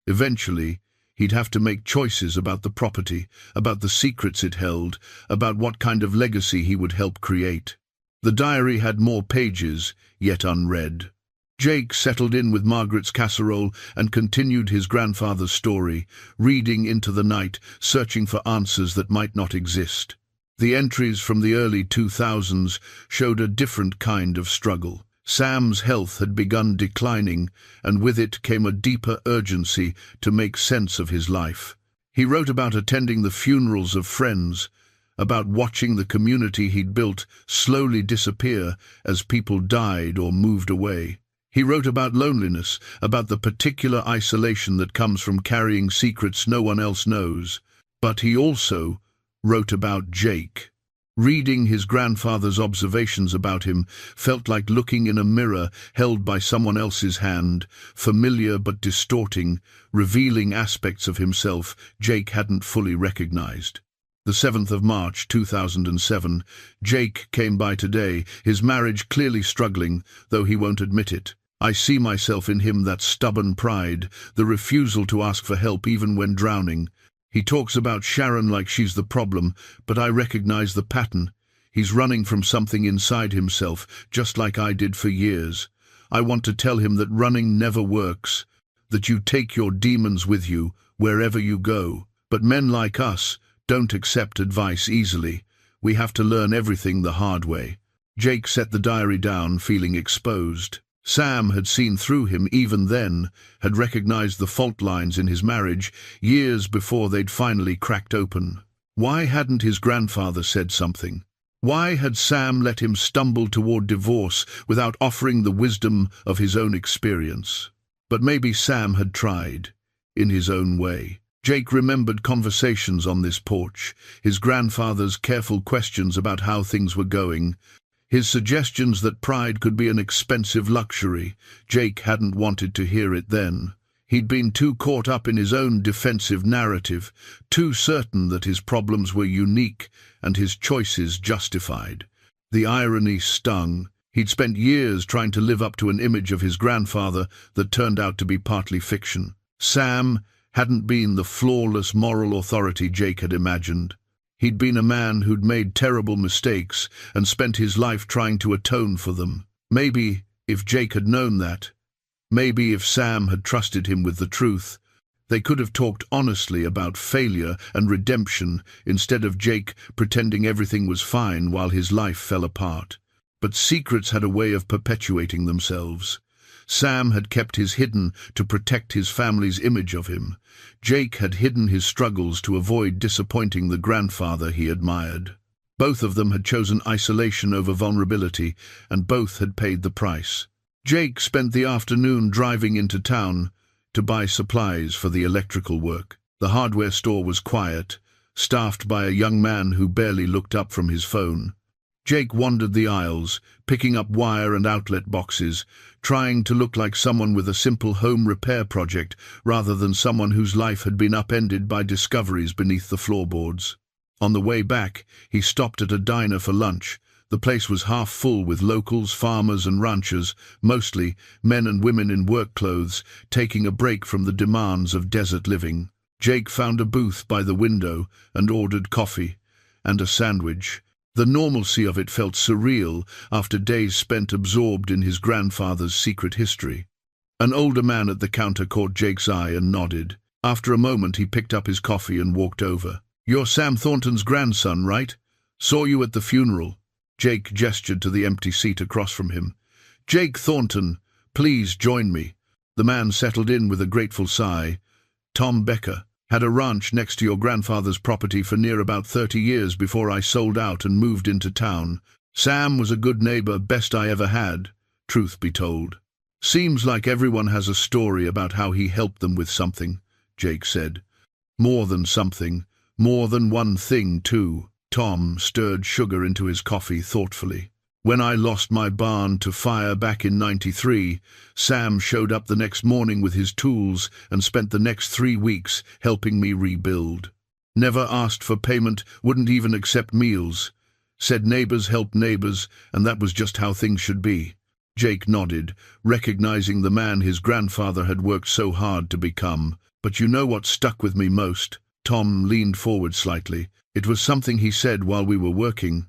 Eventually, he'd have to make choices about the property, about the secrets it held, about what kind of legacy he would help create. The diary had more pages, yet unread. Jake settled in with Margaret's casserole and continued his grandfather's story, reading into the night, searching for answers that might not exist. The entries from the early 2000s showed a different kind of struggle. Sam's health had begun declining, and with it came a deeper urgency to make sense of his life. He wrote about attending the funerals of friends, about watching the community he'd built slowly disappear as people died or moved away. He wrote about loneliness, about the particular isolation that comes from carrying secrets no one else knows. But he also wrote about Jake. Reading his grandfather's observations about him felt like looking in a mirror held by someone else's hand, familiar but distorting, revealing aspects of himself Jake hadn't fully recognized. The 7th of March 2007, Jake came by today, his marriage clearly struggling, though he won't admit it. I see myself in him, that stubborn pride, the refusal to ask for help even when drowning. He talks about Sharon like she's the problem, but I recognize the pattern. He's running from something inside himself, just like I did for years. I want to tell him that running never works, that you take your demons with you wherever you go. But men like us don't accept advice easily. We have to learn everything the hard way. Jake set the diary down, feeling exposed. Sam had seen through him even then, had recognized the fault lines in his marriage years before they'd finally cracked open. Why hadn't his grandfather said something? Why had Sam let him stumble toward divorce without offering the wisdom of his own experience? But maybe Sam had tried, in his own way. Jake remembered conversations on this porch, his grandfather's careful questions about how things were going, his suggestions that pride could be an expensive luxury. Jake hadn't wanted to hear it then. He'd been too caught up in his own defensive narrative, too certain that his problems were unique and his choices justified. The irony stung. He'd spent years trying to live up to an image of his grandfather that turned out to be partly fiction. Sam hadn't been the flawless moral authority Jake had imagined. He'd been a man who'd made terrible mistakes and spent his life trying to atone for them. Maybe if Jake had known that, maybe if Sam had trusted him with the truth, they could have talked honestly about failure and redemption instead of Jake pretending everything was fine while his life fell apart. But secrets had a way of perpetuating themselves. Sam had kept his hidden to protect his family's image of him. Jake had hidden his struggles to avoid disappointing the grandfather he admired. Both of them had chosen isolation over vulnerability, and both had paid the price. Jake spent the afternoon driving into town to buy supplies for the electrical work. The hardware store was quiet, staffed by a young man who barely looked up from his phone. Jake wandered the aisles, picking up wire and outlet boxes, trying to look like someone with a simple home repair project rather than someone whose life had been upended by discoveries beneath the floorboards. On the way back, he stopped at a diner for lunch. The place was half full with locals, farmers and ranchers, mostly men and women in work clothes, taking a break from the demands of desert living. Jake found a booth by the window and ordered coffee and a sandwich. The normalcy of it felt surreal after days spent absorbed in his grandfather's secret history. An older man at the counter caught Jake's eye and nodded. After a moment he picked up his coffee and walked over. "You're Sam Thornton's grandson, right? Saw you at the funeral." Jake gestured to the empty seat across from him. "Jake Thornton, please join me." The man settled in with a grateful sigh. "Tom Becker. Had a ranch next to your grandfather's property for near about 30 years before I sold out and moved into town. Sam was a good neighbor, best I ever had, truth be told." "Seems like everyone has a story about how he helped them with something," Jake said. "More than something, more than one thing, too." Tom stirred sugar into his coffee thoughtfully. "When I lost my barn to fire back in '93, Sam showed up the next morning with his tools and spent the next 3 weeks helping me rebuild. Never asked for payment, wouldn't even accept meals. Said neighbors help neighbors, and that was just how things should be." Jake nodded, recognizing the man his grandfather had worked so hard to become. "But you know what stuck with me most?" Tom leaned forward slightly. "It was something he said while we were working.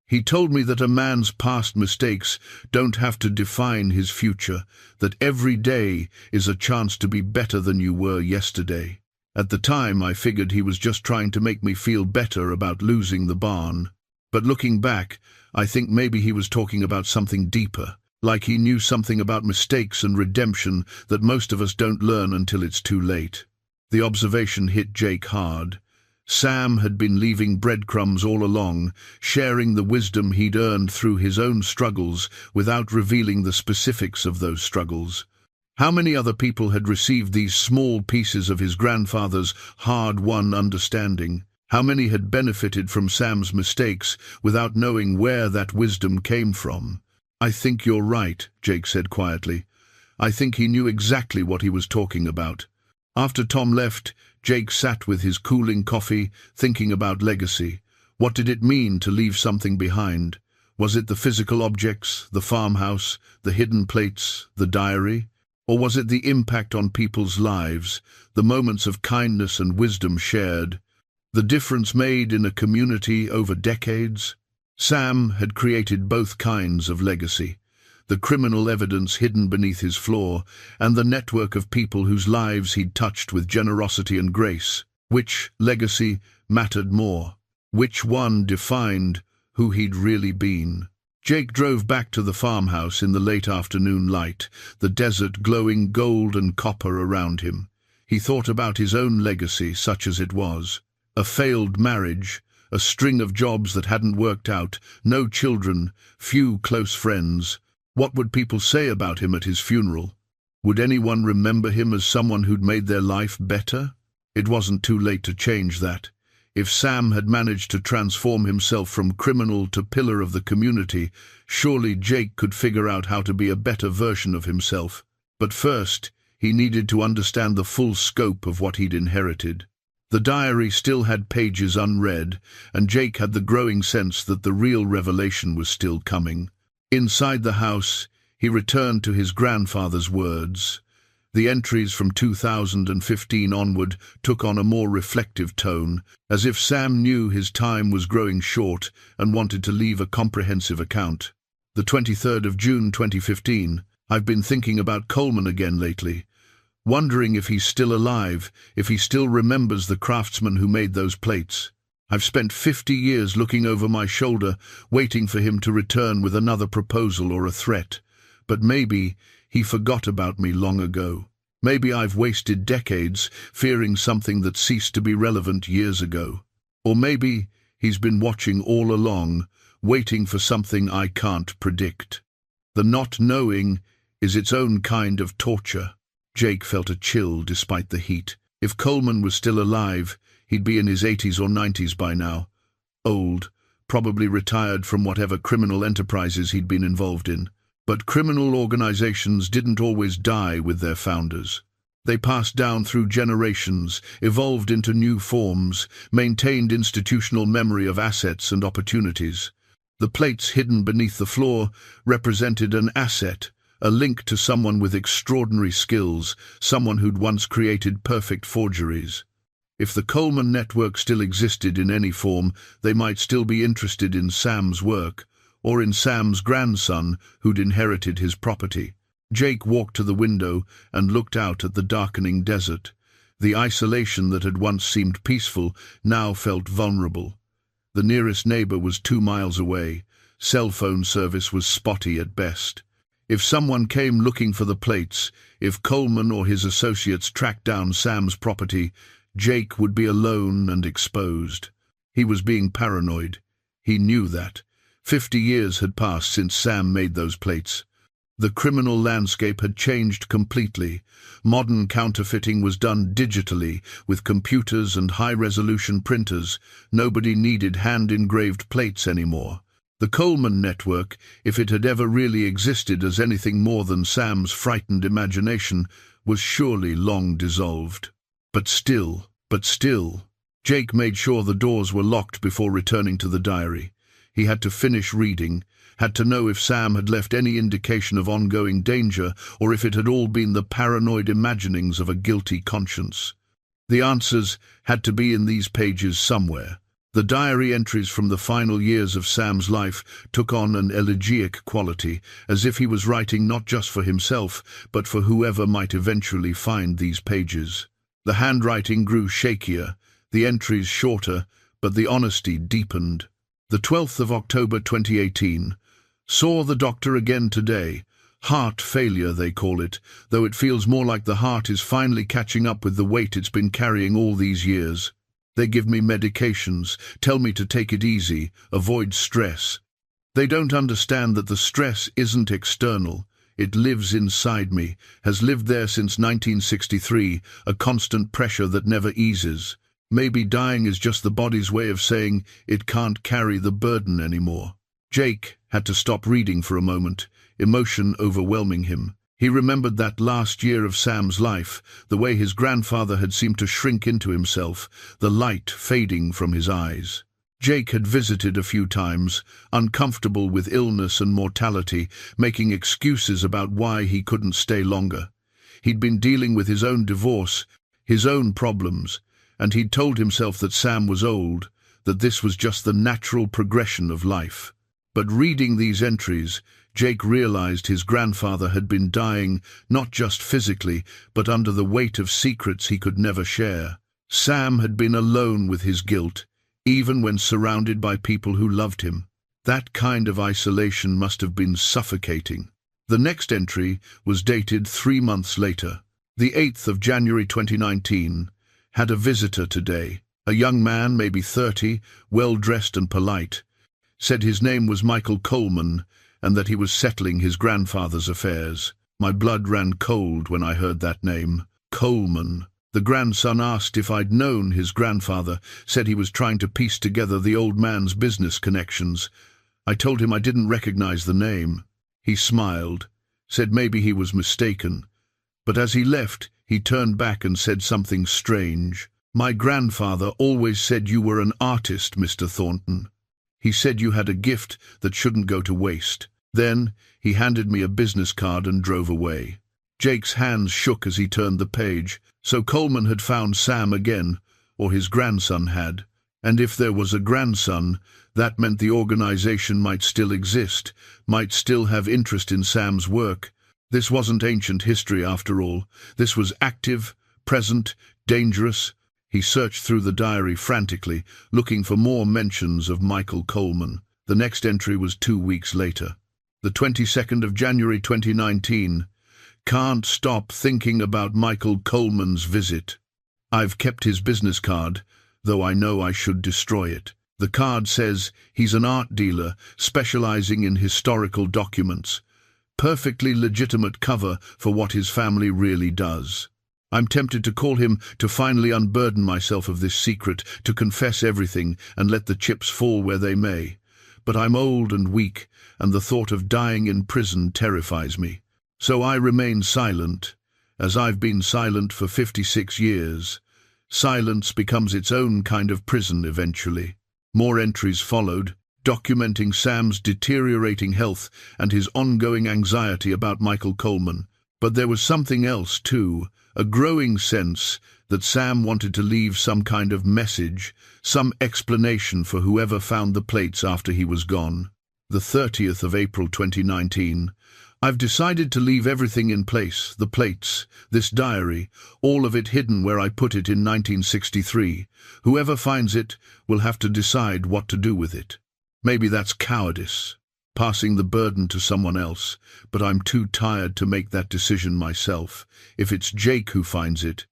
He told me that a man's past mistakes don't have to define his future, that every day is a chance to be better than you were yesterday. At the time, I figured he was just trying to make me feel better about losing the barn. But looking back, I think maybe he was talking about something deeper, like he knew something about mistakes and redemption that most of us don't learn until it's too late." The observation hit Jake hard. Sam had been leaving breadcrumbs all along, sharing the wisdom he'd earned through his own struggles without revealing the specifics of those struggles. How many other people had received these small pieces of his grandfather's hard-won understanding? How many had benefited from Sam's mistakes without knowing where that wisdom came from? "I think you're right," Jake said quietly. I think he knew exactly what he was talking about. After Tom left, Jake sat with his cooling coffee, thinking about legacy. What did it mean to leave something behind? Was it the physical objects, the farmhouse, the hidden plates, the diary? Or was it the impact on people's lives, the moments of kindness and wisdom shared? The difference made in a community over decades? Sam had created both kinds of legacy. The criminal evidence hidden beneath his floor, and the network of people whose lives he'd touched with generosity and grace. Which legacy mattered more? Which one defined who he'd really been? Jake drove back to the farmhouse in the late afternoon light, the desert glowing gold and copper around him. He thought about his own legacy, such as it was. A failed marriage, a string of jobs that hadn't worked out, no children, few close friends. What would people say about him at his funeral? Would anyone remember him as someone who'd made their life better? It wasn't too late to change that. If Sam had managed to transform himself from criminal to pillar of the community, surely Jake could figure out how to be a better version of himself. But first, he needed to understand the full scope of what he'd inherited. The diary still had pages unread, and Jake had the growing sense that the real revelation was still coming. Inside the house, he returned to his grandfather's words. The entries from 2015 onward took on a more reflective tone, as if Sam knew his time was growing short and wanted to leave a comprehensive account. The 23rd of June 2015, "I've been thinking about Coleman again lately, wondering if he's still alive, if he still remembers the craftsman who made those plates. I've spent 50 years looking over my shoulder, waiting for him to return with another proposal or a threat. But maybe he forgot about me long ago. Maybe I've wasted decades fearing something that ceased to be relevant years ago. Or maybe he's been watching all along, waiting for something I can't predict. The not knowing is its own kind of torture." Jake felt a chill despite the heat. If Coleman was still alive, he'd be in his 80s or 90s by now. Old, probably retired from whatever criminal enterprises he'd been involved in. But criminal organizations didn't always die with their founders. They passed down through generations, evolved into new forms, maintained institutional memory of assets and opportunities. The plates hidden beneath the floor represented an asset, a link to someone with extraordinary skills, someone who'd once created perfect forgeries. If the Coleman network still existed in any form, they might still be interested in Sam's work, or in Sam's grandson who'd inherited his property. Jake walked to the window and looked out at the darkening desert. The isolation that had once seemed peaceful now felt vulnerable. The nearest neighbor was 2 miles away. Cell phone service was spotty at best. If someone came looking for the plates, if Coleman or his associates tracked down Sam's property, Jake would be alone and exposed. He was being paranoid. He knew that. 50 years had passed since Sam made those plates. The criminal landscape had changed completely. Modern counterfeiting was done digitally, with computers and high-resolution printers. Nobody needed hand-engraved plates anymore. The Coleman network, if it had ever really existed as anything more than Sam's frightened imagination, was surely long dissolved. But still, Jake made sure the doors were locked before returning to the diary. He had to finish reading, had to know if Sam had left any indication of ongoing danger or if it had all been the paranoid imaginings of a guilty conscience. The answers had to be in these pages somewhere. The diary entries from the final years of Sam's life took on an elegiac quality, as if he was writing not just for himself, but for whoever might eventually find these pages. The handwriting grew shakier, the entries shorter, but the honesty deepened. The 12th of October 2018. Saw the doctor again today. Heart failure, they call it, though it feels more like the heart is finally catching up with the weight it's been carrying all these years. They give me medications, tell me to take it easy, avoid stress. They don't understand that the stress isn't external. It lives inside me, has lived there since 1963, a constant pressure that never eases. Maybe dying is just the body's way of saying it can't carry the burden anymore. Jake had to stop reading for a moment, emotion overwhelming him. He remembered that last year of Sam's life, the way his grandfather had seemed to shrink into himself, the light fading from his eyes. Jake had visited a few times, uncomfortable with illness and mortality, making excuses about why he couldn't stay longer. He'd been dealing with his own divorce, his own problems, and he'd told himself that Sam was old, that this was just the natural progression of life. But reading these entries, Jake realized his grandfather had been dying not just physically, but under the weight of secrets he could never share. Sam had been alone with his guilt, even when surrounded by people who loved him. That kind of isolation must have been suffocating. The next entry was dated 3 months later. The 8th of January 2019, had a visitor today. A young man, maybe 30, well-dressed and polite, said his name was Michael Coleman and that he was settling his grandfather's affairs. My blood ran cold when I heard that name. Coleman. The grandson asked if I'd known his grandfather, said he was trying to piece together the old man's business connections. I told him I didn't recognize the name. He smiled, said maybe he was mistaken. But as he left, he turned back and said something strange. My grandfather always said you were an artist, Mr. Thornton. He said you had a gift that shouldn't go to waste. Then he handed me a business card and drove away. Jake's hands shook as he turned the page. So Coleman had found Sam again, or his grandson had. And if there was a grandson, that meant the organization might still exist, might still have interest in Sam's work. This wasn't ancient history after all. This was active, present, dangerous. He searched through the diary frantically, looking for more mentions of Michael Coleman. The next entry was 2 weeks later. The 22nd of January 2019. Can't stop thinking about Michael Coleman's visit. I've kept his business card, though I know I should destroy it. The card says he's an art dealer specializing in historical documents. Perfectly legitimate cover for what his family really does. I'm tempted to call him to finally unburden myself of this secret, to confess everything and let the chips fall where they may. But I'm old and weak, and the thought of dying in prison terrifies me. So I remain silent, as I've been silent for 56 years. Silence becomes its own kind of prison eventually. More entries followed, documenting Sam's deteriorating health and his ongoing anxiety about Michael Coleman. But there was something else too, a growing sense that Sam wanted to leave some kind of message, some explanation for whoever found the plates after he was gone. The 30th of April 2019. I've decided to leave everything in place, the plates, this diary, all of it hidden where I put it in 1963. Whoever finds it will have to decide what to do with it. Maybe that's cowardice, passing the burden to someone else, but I'm too tired to make that decision myself. If it's Jake who finds it,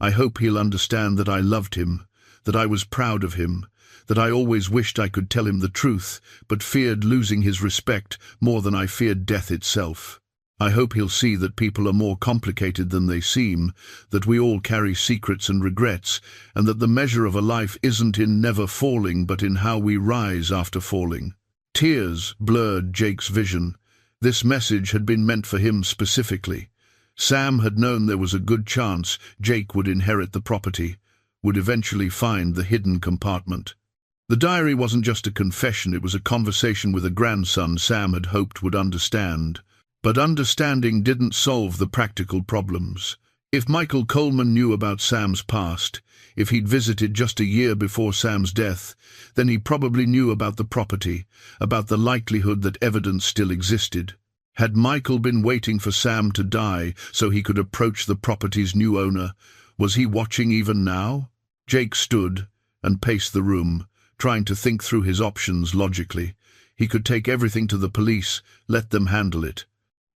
I hope he'll understand that I loved him, that I was proud of him, that I always wished I could tell him the truth, but feared losing his respect more than I feared death itself. I hope he'll see that people are more complicated than they seem, that we all carry secrets and regrets, and that the measure of a life isn't in never falling, but in how we rise after falling. Tears blurred Jake's vision. This message had been meant for him specifically. Sam had known there was a good chance Jake would inherit the property, would eventually find the hidden compartment. The diary wasn't just a confession, it was a conversation with a grandson Sam had hoped would understand. But understanding didn't solve the practical problems. If Michael Coleman knew about Sam's past, if he'd visited just a year before Sam's death, then he probably knew about the property, about the likelihood that evidence still existed. Had Michael been waiting for Sam to die so he could approach the property's new owner? Was he watching even now? Jake stood and paced the room, trying to think through his options logically. He could take everything to the police, let them handle it.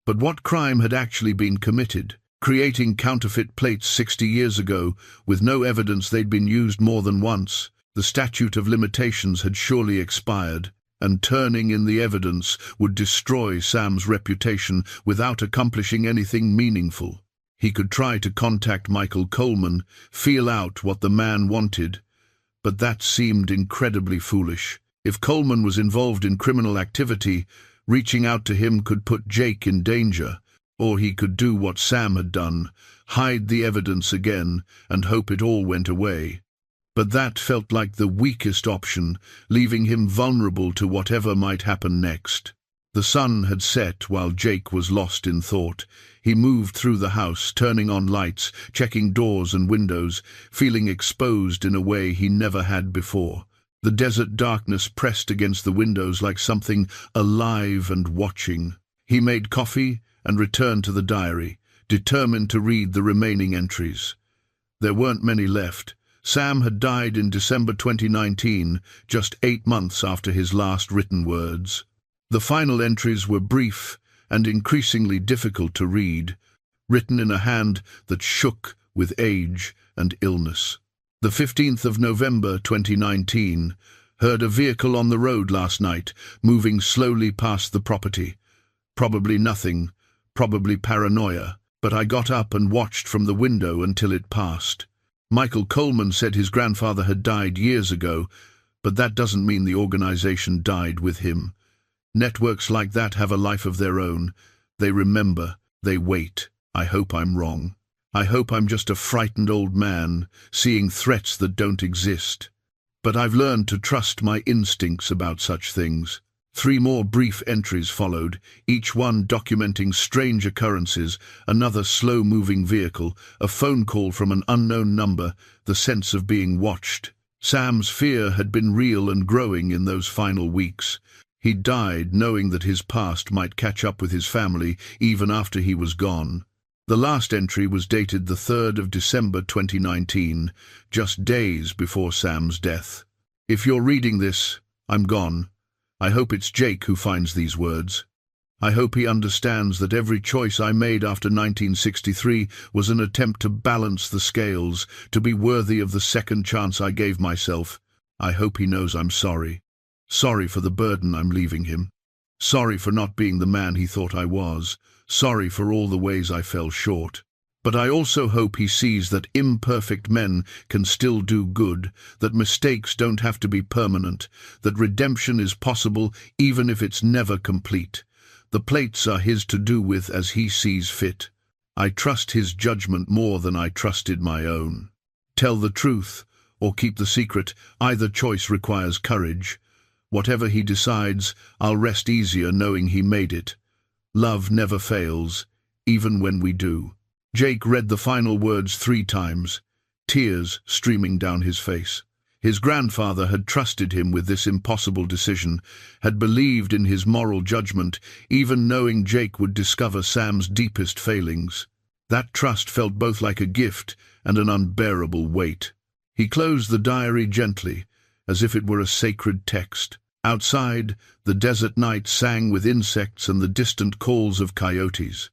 But what crime had actually been committed? Creating counterfeit plates 60 years ago, with no evidence they'd been used more than once. The statute of limitations had surely expired, and turning in the evidence would destroy Sam's reputation without accomplishing anything meaningful. He could try to contact Michael Coleman, feel out what the man wanted, but that seemed incredibly foolish. If Coleman was involved in criminal activity, reaching out to him could put Jake in danger, or he could do what Sam had done, hide the evidence again and hope it all went away. But that felt like the weakest option, leaving him vulnerable to whatever might happen next. The sun had set while Jake was lost in thought. He moved through the house, turning on lights, checking doors and windows, feeling exposed in a way he never had before. The desert darkness pressed against the windows like something alive and watching. He made coffee and returned to the diary, determined to read the remaining entries. There weren't many left. Sam had died in December 2019, just 8 months after his last written words. The final entries were brief and increasingly difficult to read, written in a hand that shook with age and illness. The 15th of November 2019, heard a vehicle on the road last night, moving slowly past the property. Probably nothing, probably paranoia, but I got up and watched from the window until it passed. Michael Coleman said his grandfather had died years ago, but that doesn't mean the organization died with him. Networks like that have a life of their own. They remember, they wait. I hope I'm wrong. I hope I'm just a frightened old man, seeing threats that don't exist. But I've learned to trust my instincts about such things. 3 more brief entries followed, each one documenting strange occurrences, another slow-moving vehicle, a phone call from an unknown number, the sense of being watched. Sam's fear had been real and growing in those final weeks. He died knowing that his past might catch up with his family even after he was gone. The last entry was dated the 3rd of December 2019, just days before Sam's death. If you're reading this, I'm gone. I hope it's Jake who finds these words. I hope he understands that every choice I made after 1963 was an attempt to balance the scales, to be worthy of the second chance I gave myself. I hope he knows I'm sorry. Sorry for the burden I'm leaving him. Sorry for not being the man he thought I was. Sorry for all the ways I fell short. But I also hope he sees that imperfect men can still do good, that mistakes don't have to be permanent, that redemption is possible even if it's never complete. The plates are his to do with as he sees fit. I trust his judgment more than I trusted my own. Tell the truth or keep the secret, either choice requires courage. Whatever he decides, I'll rest easier knowing he made it. Love never fails, even when we do. Jake read the final words 3 times, tears streaming down his face. His grandfather had trusted him with this impossible decision, had believed in his moral judgment, even knowing Jake would discover Sam's deepest failings. That trust felt both like a gift and an unbearable weight. He closed the diary gently, as if it were a sacred text. Outside, the desert night sang with insects and the distant calls of coyotes.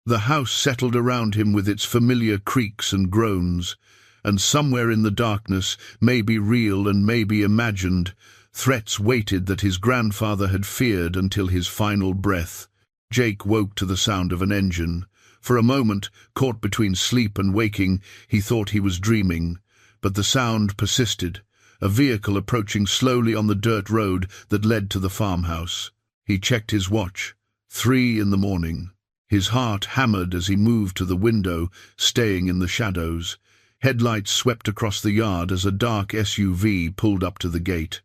The house settled around him with its familiar creaks and groans, and somewhere in the darkness, maybe real and maybe imagined, threats waited that his grandfather had feared until his final breath. Jake woke to the sound of an engine. For a moment, caught between sleep and waking, he thought he was dreaming, but the sound persisted. A vehicle approaching slowly on the dirt road that led to the farmhouse. He checked his watch. 3 in the morning. His heart hammered as he moved to the window, staying in the shadows. Headlights swept across the yard as a dark SUV pulled up to the gate.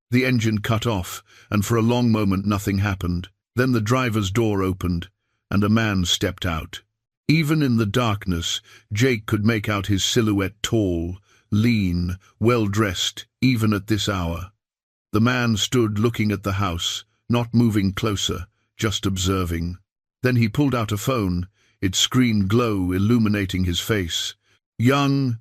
The engine cut off, and for a long moment nothing happened. Then the driver's door opened, and a man stepped out. Even in the darkness, Jake could make out his silhouette, tall, lean, well-dressed, even at this hour. The man stood looking at the house, not moving closer, just observing. Then he pulled out a phone, its screen glow illuminating his face. Young,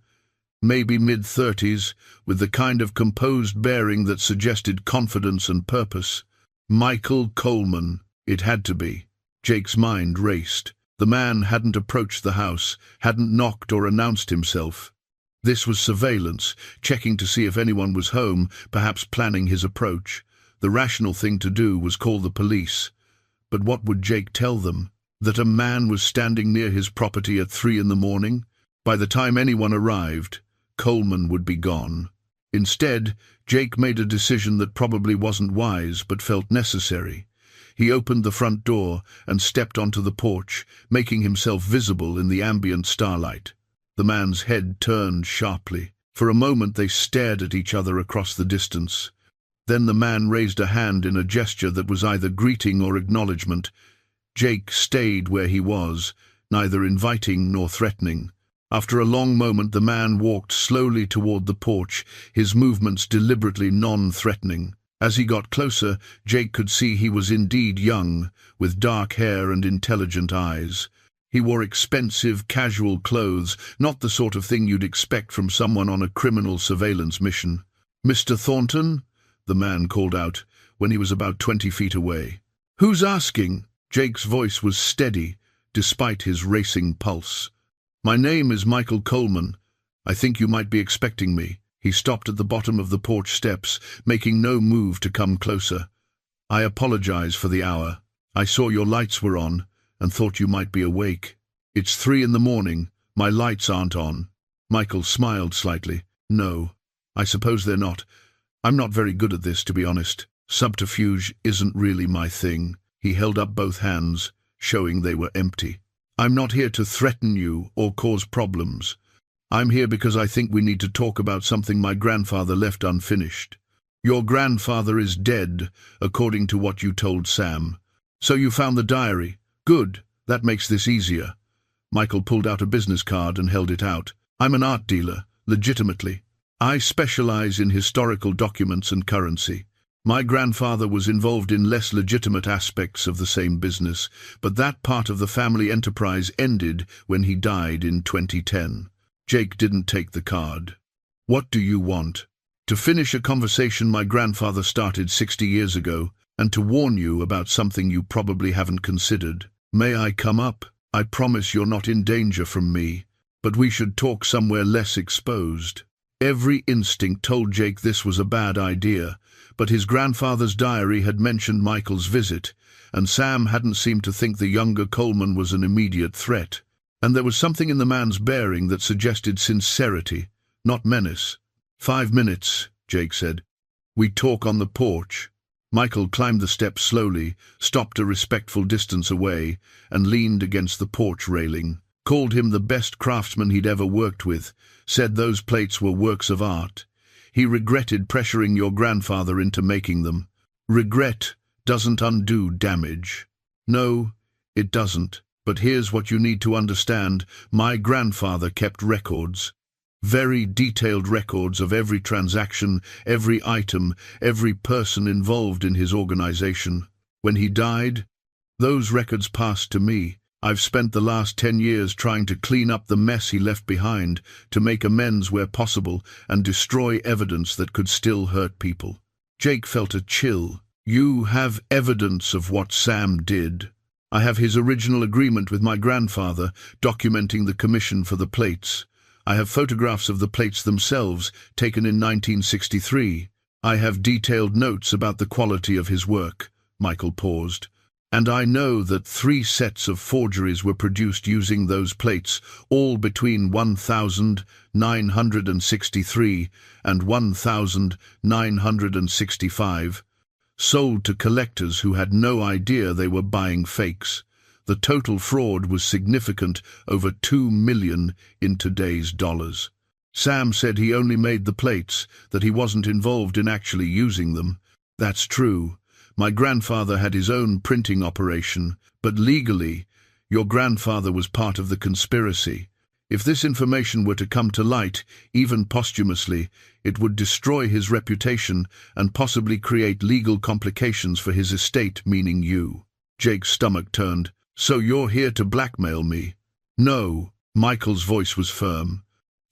maybe mid-30s, with the kind of composed bearing that suggested confidence and purpose. Michael Coleman, it had to be. Jake's mind raced. The man hadn't approached the house, hadn't knocked or announced himself. This was surveillance, checking to see if anyone was home, perhaps planning his approach. The rational thing to do was call the police. But what would Jake tell them? That a man was standing near his property at 3 in the morning? By the time anyone arrived, Coleman would be gone. Instead, Jake made a decision that probably wasn't wise but felt necessary. He opened the front door and stepped onto the porch, making himself visible in the ambient starlight. The man's head turned sharply. For a moment they stared at each other across the distance. Then the man raised a hand in a gesture that was either greeting or acknowledgement. Jake stayed where he was, neither inviting nor threatening. After a long moment the man walked slowly toward the porch, his movements deliberately non-threatening. As he got closer, Jake could see he was indeed young, with dark hair and intelligent eyes. He wore expensive, casual clothes, not the sort of thing you'd expect from someone on a criminal surveillance mission. "Mr. Thornton?" the man called out, when he was about 20 feet away. "Who's asking?" Jake's voice was steady, despite his racing pulse. "My name is Michael Coleman. I think you might be expecting me." He stopped at the bottom of the porch steps, making no move to come closer. "I apologize for the hour. I saw your lights were on, and thought you might be awake. It's 3 in the morning. My lights aren't on." Michael smiled slightly. "No, I suppose they're not. I'm not very good at this, to be honest. Subterfuge isn't really my thing." He held up both hands, showing they were empty. "I'm not here to threaten you or cause problems. I'm here because I think we need to talk about something my grandfather left unfinished. Your grandfather is dead, according to what you told Sam. So you found the diary. Good, that makes this easier." Michael pulled out a business card and held it out. "I'm an art dealer, legitimately. I specialize in historical documents and currency. My grandfather was involved in less legitimate aspects of the same business, but that part of the family enterprise ended when he died in 2010. Jake didn't take the card. "What do you want?" "To finish a conversation my grandfather started 60 years ago, and to warn you about something you probably haven't considered." "May I come up? I promise you're not in danger from me, but we should talk somewhere less exposed." Every instinct told Jake this was a bad idea, but his grandfather's diary had mentioned Michael's visit, and Sam hadn't seemed to think the younger Coleman was an immediate threat. And there was something in the man's bearing that suggested sincerity, not menace. 5 minutes, Jake said. "We talk on the porch." Michael climbed the steps slowly, stopped a respectful distance away, and leaned against the porch railing. Called him the best craftsman he'd ever worked with, said those plates were works of art. He regretted pressuring your grandfather into making them. Regret doesn't undo damage. No, it doesn't. But here's what you need to understand. My grandfather kept records. Very detailed records of every transaction, every item, every person involved in his organization. When he died, those records passed to me. I've spent the last 10 years trying to clean up the mess he left behind, to make amends where possible, and destroy evidence that could still hurt people. Jake felt a chill. "You have evidence of what Sam did." "I have his original agreement with my grandfather, documenting the commission for the plates. I have photographs of the plates themselves, taken in 1963. I have detailed notes about the quality of his work." Michael paused. "And I know that 3 sets of forgeries were produced using those plates, all between 1963 and 1965, sold to collectors who had no idea they were buying fakes. The total fraud was significant, over $2 million in today's dollars. Sam said he only made the plates, that he wasn't involved in actually using them. That's true. My grandfather had his own printing operation, but legally, your grandfather was part of the conspiracy. If this information were to come to light, even posthumously, it would destroy his reputation and possibly create legal complications for his estate, meaning you." Jake's stomach turned. "So you're here to blackmail me?" "No," Michael's voice was firm.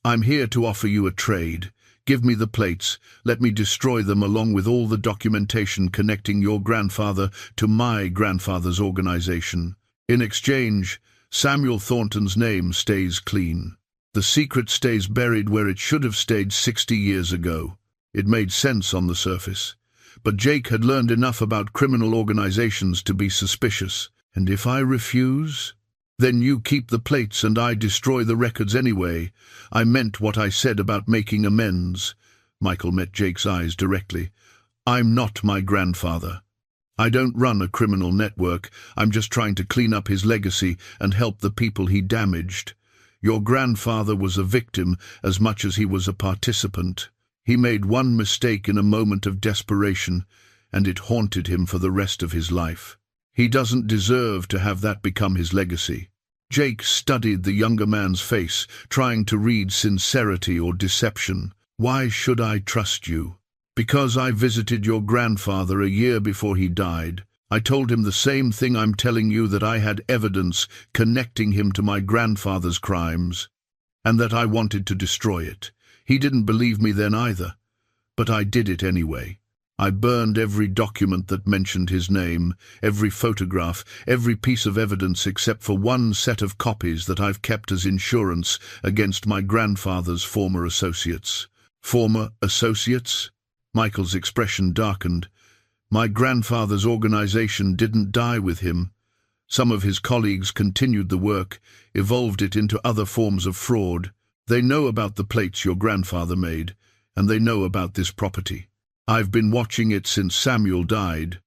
"I'm here to offer you a trade. Give me the plates, let me destroy them along with all the documentation connecting your grandfather to my grandfather's organization. In exchange, Samuel Thornton's name stays clean. The secret stays buried where it should have stayed 60 years ago." It made sense on the surface, but Jake had learned enough about criminal organizations to be suspicious. And if I refuse? Then you keep the plates and I destroy the records anyway. I meant what I said about making amends. Michael met Jake's eyes directly. I'm not my grandfather. I don't run a criminal network. I'm just trying to clean up his legacy and help the people he damaged. Your grandfather was a victim as much as he was a participant. He made one mistake in a moment of desperation, and it haunted him for the rest of his life. He doesn't deserve to have that become his legacy. Jake studied the younger man's face, trying to read sincerity or deception. Why should I trust you? Because I visited your grandfather a year before he died. I told him the same thing I'm telling you, that I had evidence connecting him to my grandfather's crimes, and that I wanted to destroy it. He didn't believe me then either, but I did it anyway. I burned every document that mentioned his name, every photograph, every piece of evidence except for one set of copies that I've kept as insurance against my grandfather's former associates. Former associates? Michael's expression darkened. My grandfather's organization didn't die with him. Some of his colleagues continued the work, evolved it into other forms of fraud. They know about the plates your grandfather made, and they know about this property. I've been watching it since Samuel died,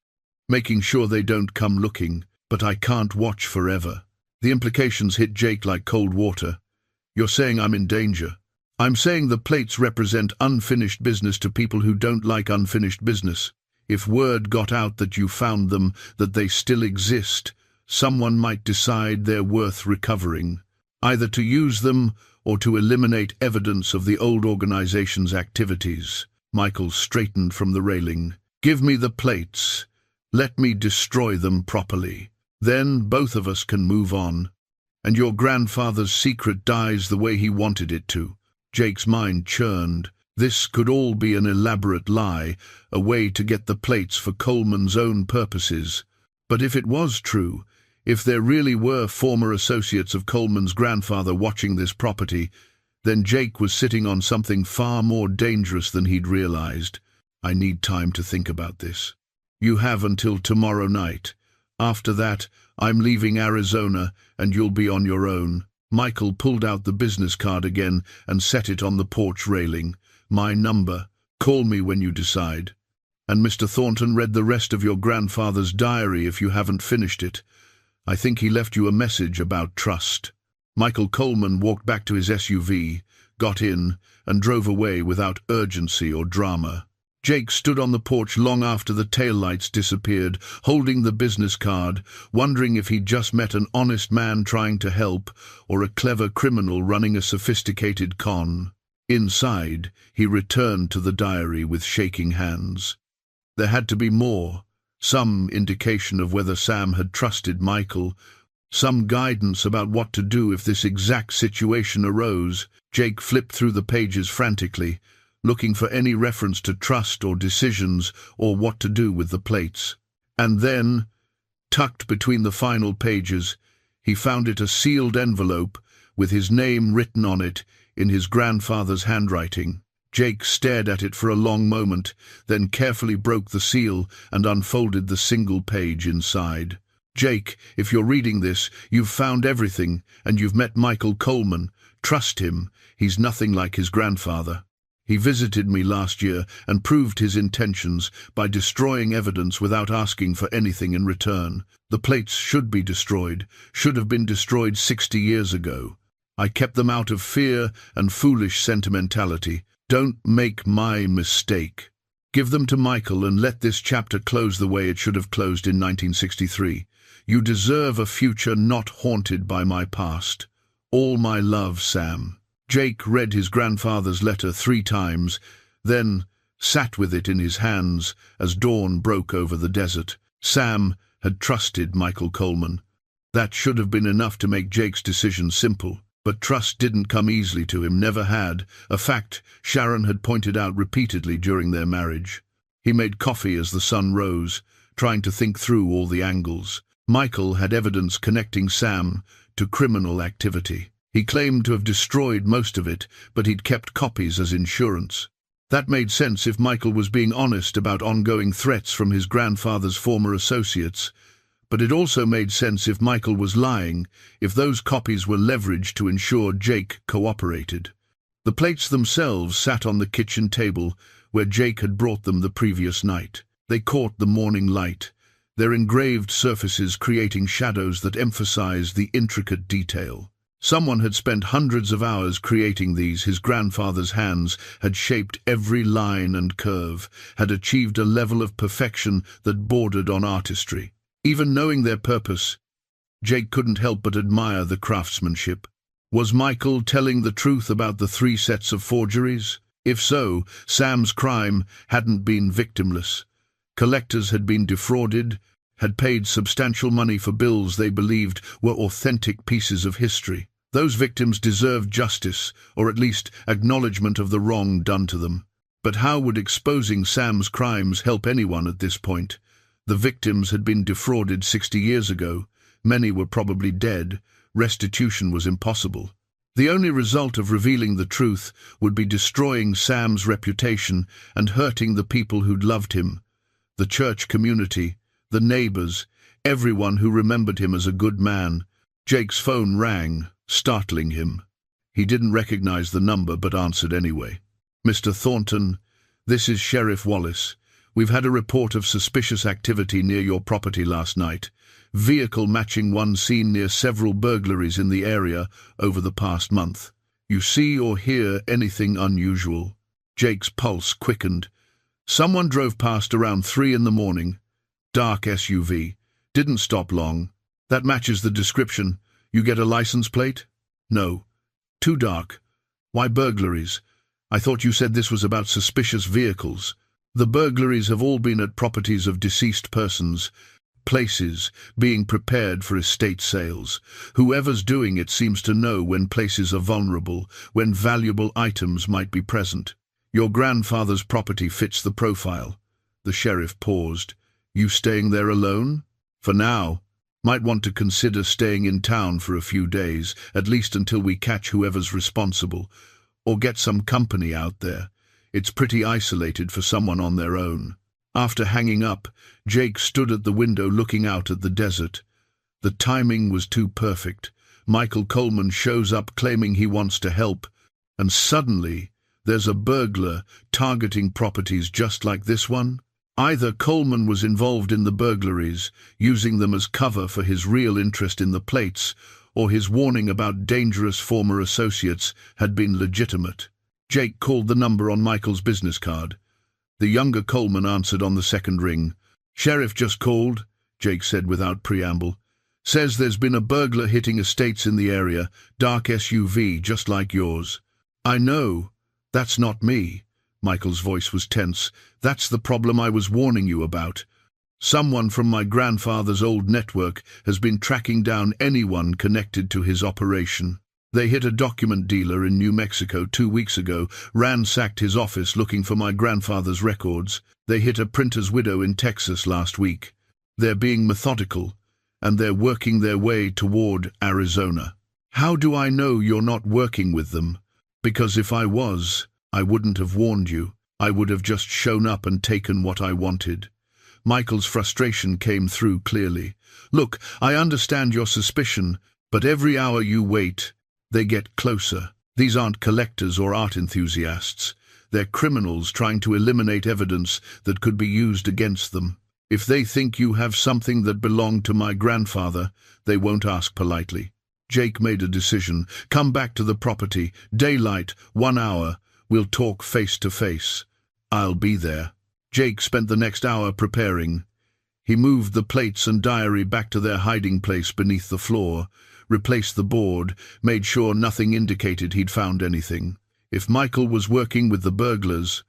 making sure they don't come looking, but I can't watch forever. The implications hit Jake like cold water. You're saying I'm in danger. I'm saying the plates represent unfinished business to people who don't like unfinished business. If word got out that you found them, that they still exist, someone might decide they're worth recovering, either to use them or to eliminate evidence of the old organization's activities. Michael straightened from the railing. Give me the plates. Let me destroy them properly. Then both of us can move on. And your grandfather's secret dies the way he wanted it to. Jake's mind churned. This could all be an elaborate lie, a way to get the plates for Coleman's own purposes. But if it was true, if there really were former associates of Coleman's grandfather watching this property, then Jake was sitting on something far more dangerous than he'd realized. I need time to think about this. You have until tomorrow night. After that, I'm leaving Arizona, and you'll be on your own. Michael pulled out the business card again and set it on the porch railing. My number. Call me when you decide. And Mr. Thornton read the rest of your grandfather's diary if you haven't finished it. I think he left you a message about trust. Michael Coleman walked back to his SUV, got in, and drove away without urgency or drama. Jake stood on the porch long after the taillights disappeared, holding the business card, wondering if he'd just met an honest man trying to help or a clever criminal running a sophisticated con. Inside, he returned to the diary with shaking hands. There had to be more, some indication of whether Sam had trusted Michael, some guidance about what to do if this exact situation arose. Jake flipped through the pages frantically, looking for any reference to trust or decisions or what to do with the plates. And then, tucked between the final pages, he found a sealed envelope with his name written on it in his grandfather's handwriting. Jake stared at it for a long moment, then carefully broke the seal and unfolded the single page inside. Jake, if you're reading this, you've found everything, and you've met Michael Coleman. Trust him. He's nothing like his grandfather. He visited me last year and proved his intentions by destroying evidence without asking for anything in return. The plates should be destroyed, should have been destroyed 60 years ago. I kept them out of fear and foolish sentimentality. Don't make my mistake. Give them to Michael and let this chapter close the way it should have closed in 1963. You deserve a future not haunted by my past. All my love, Sam. Jake read his grandfather's letter 3 times, then sat with it in his hands as dawn broke over the desert. Sam had trusted Michael Coleman. That should have been enough to make Jake's decision simple. But trust didn't come easily to him, never had, a fact Sharon had pointed out repeatedly during their marriage. He made coffee as the sun rose, trying to think through all the angles. Michael had evidence connecting Sam to criminal activity. He claimed to have destroyed most of it, but he'd kept copies as insurance. That made sense if Michael was being honest about ongoing threats from his grandfather's former associates. But it also made sense if Michael was lying, if those copies were leveraged to ensure Jake cooperated. The plates themselves sat on the kitchen table where Jake had brought them the previous night. They caught the morning light, their engraved surfaces creating shadows that emphasized the intricate detail. Someone had spent hundreds of hours creating these. His grandfather's hands had shaped every line and curve, had achieved a level of perfection that bordered on artistry. Even knowing their purpose, Jake couldn't help but admire the craftsmanship. Was Michael telling the truth about the 3 sets of forgeries? If so, Sam's crime hadn't been victimless. Collectors had been defrauded, had paid substantial money for bills they believed were authentic pieces of history. Those victims deserved justice, or at least acknowledgement of the wrong done to them. But how would exposing Sam's crimes help anyone at this point? The victims had been defrauded 60 years ago. Many were probably dead. Restitution was impossible. The only result of revealing the truth would be destroying Sam's reputation and hurting the people who'd loved him. The church community, the neighbors, everyone who remembered him as a good man. Jake's phone rang, startling him. He didn't recognize the number but answered anyway. "Mr. Thornton, this is Sheriff Wallace. We've had a report of suspicious activity near your property last night. Vehicle matching one seen near several burglaries in the area over the past month. You see or hear anything unusual?" Jake's pulse quickened. "Someone drove past around 3 in the morning. Dark SUV. Didn't stop long. That matches the description. You get a license plate?" "No. Too dark. Why burglaries? I thought you said this was about suspicious vehicles." "The burglaries have all been at properties of deceased persons, places being prepared for estate sales. Whoever's doing it seems to know when places are vulnerable, when valuable items might be present. Your grandfather's property fits the profile." The sheriff paused. "You staying there alone?" "For now. Might want to consider staying in town for a few days, at least until we catch whoever's responsible, or get some company out there. It's pretty isolated for someone on their own." After hanging up, Jake stood at the window looking out at the desert. The timing was too perfect. Michael Coleman shows up claiming he wants to help, and suddenly there's a burglar targeting properties just like this one. Either Coleman was involved in the burglaries, using them as cover for his real interest in the plates, or his warning about dangerous former associates had been legitimate. Jake called the number on Michael's business card. The younger Coleman answered on the second ring. "Sheriff just called," Jake said without preamble. "Says there's been a burglar hitting estates in the area, dark SUV just like yours." "I know. That's not me." Michael's voice was tense. "That's the problem I was warning you about. Someone from my grandfather's old network has been tracking down anyone connected to his operation. They hit a document dealer in New Mexico 2 weeks ago, ransacked his office looking for my grandfather's records. They hit a printer's widow in Texas last week. They're being methodical, and they're working their way toward Arizona." "How do I know you're not working with them?" "Because if I was, I wouldn't have warned you. I would have just shown up and taken what I wanted." Michael's frustration came through clearly. "Look, I understand your suspicion, but every hour you wait, they get closer. These aren't collectors or art enthusiasts. They're criminals trying to eliminate evidence that could be used against them. If they think you have something that belonged to my grandfather, they won't ask politely." Jake made a decision. "Come back to the property. Daylight, 1 hour. We'll talk face to face." "I'll be there." Jake spent the next hour preparing. He moved the plates and diary back to their hiding place beneath the floor, replaced the board, made sure nothing indicated he'd found anything. If Michael was working with the burglars,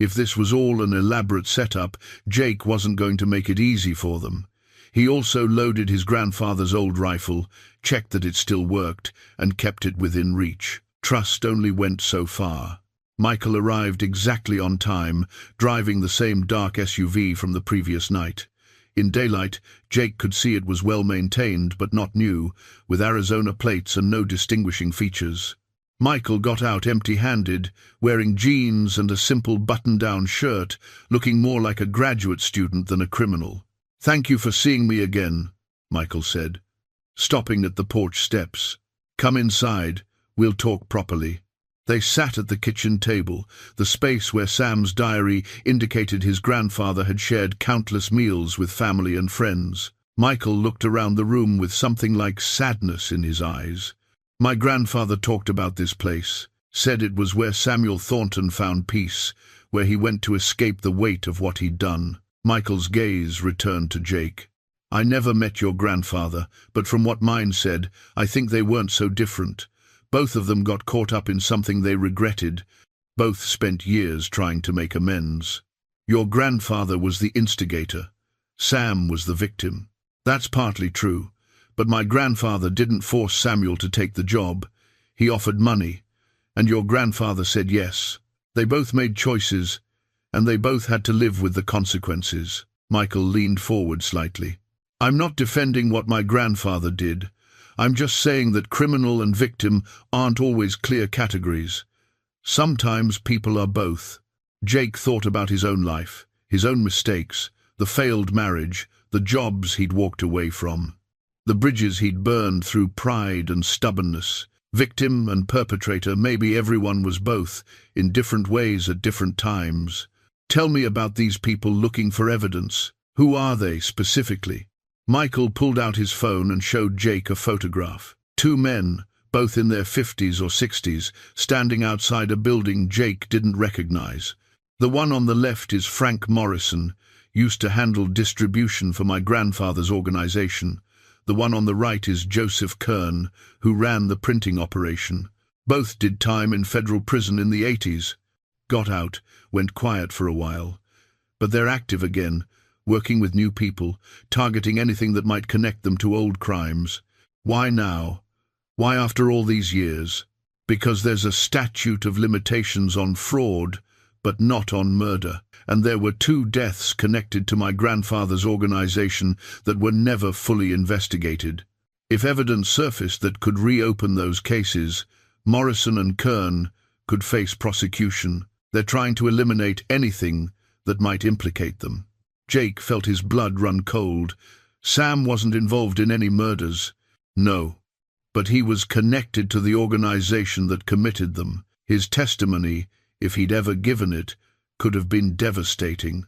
if this was all an elaborate setup, Jake wasn't going to make it easy for them. He also loaded his grandfather's old rifle, checked that it still worked, and kept it within reach. Trust only went so far. Michael arrived exactly on time, driving the same dark SUV from the previous night. In daylight, Jake could see it was well maintained but not new, with Arizona plates and no distinguishing features. Michael got out empty-handed, wearing jeans and a simple button-down shirt, looking more like a graduate student than a criminal. "Thank you for seeing me again," Michael said, stopping at the porch steps. "Come inside, we'll talk properly." They sat at the kitchen table, the space where Sam's diary indicated his grandfather had shared countless meals with family and friends. Michael looked around the room with something like sadness in his eyes. "My grandfather talked about this place, said it was where Samuel Thornton found peace, where he went to escape the weight of what he'd done." Michael's gaze returned to Jake. "I never met your grandfather, but from what mine said, I think they weren't so different. Both of them got caught up in something they regretted. Both spent years trying to make amends. Your grandfather was the instigator. Sam was the victim." "That's partly true, but my grandfather didn't force Samuel to take the job. He offered money, and your grandfather said yes. They both made choices, and they both had to live with the consequences." Michael leaned forward slightly. "I'm not defending what my grandfather did. I'm just saying that criminal and victim aren't always clear categories. Sometimes people are both." Jake thought about his own life, his own mistakes, the failed marriage, the jobs he'd walked away from, the bridges he'd burned through pride and stubbornness. Victim and perpetrator, maybe everyone was both, in different ways at different times. "Tell me about these people looking for evidence. Who are they, specifically?" Michael pulled out his phone and showed Jake a photograph. Two men, both in their 50s or 60s, standing outside a building Jake didn't recognize. The one on the left is Frank Morrison, used to handle distribution for my grandfather's organization. The one on the right is Joseph Kern, who ran the printing operation. Both did time in federal prison in the 80s. Got out, went quiet for a while. But they're active again, working with new people, targeting anything that might connect them to old crimes. Why now? Why after all these years? Because there's a statute of limitations on fraud, but not on murder. And there were two deaths connected to my grandfather's organization that were never fully investigated. If evidence surfaced that could reopen those cases, Morrison and Kern could face prosecution. They're trying to eliminate anything that might implicate them." Jake felt his blood run cold. Sam wasn't involved in any murders. No, but he was connected to the organization that committed them. His testimony, if he'd ever given it, could have been devastating.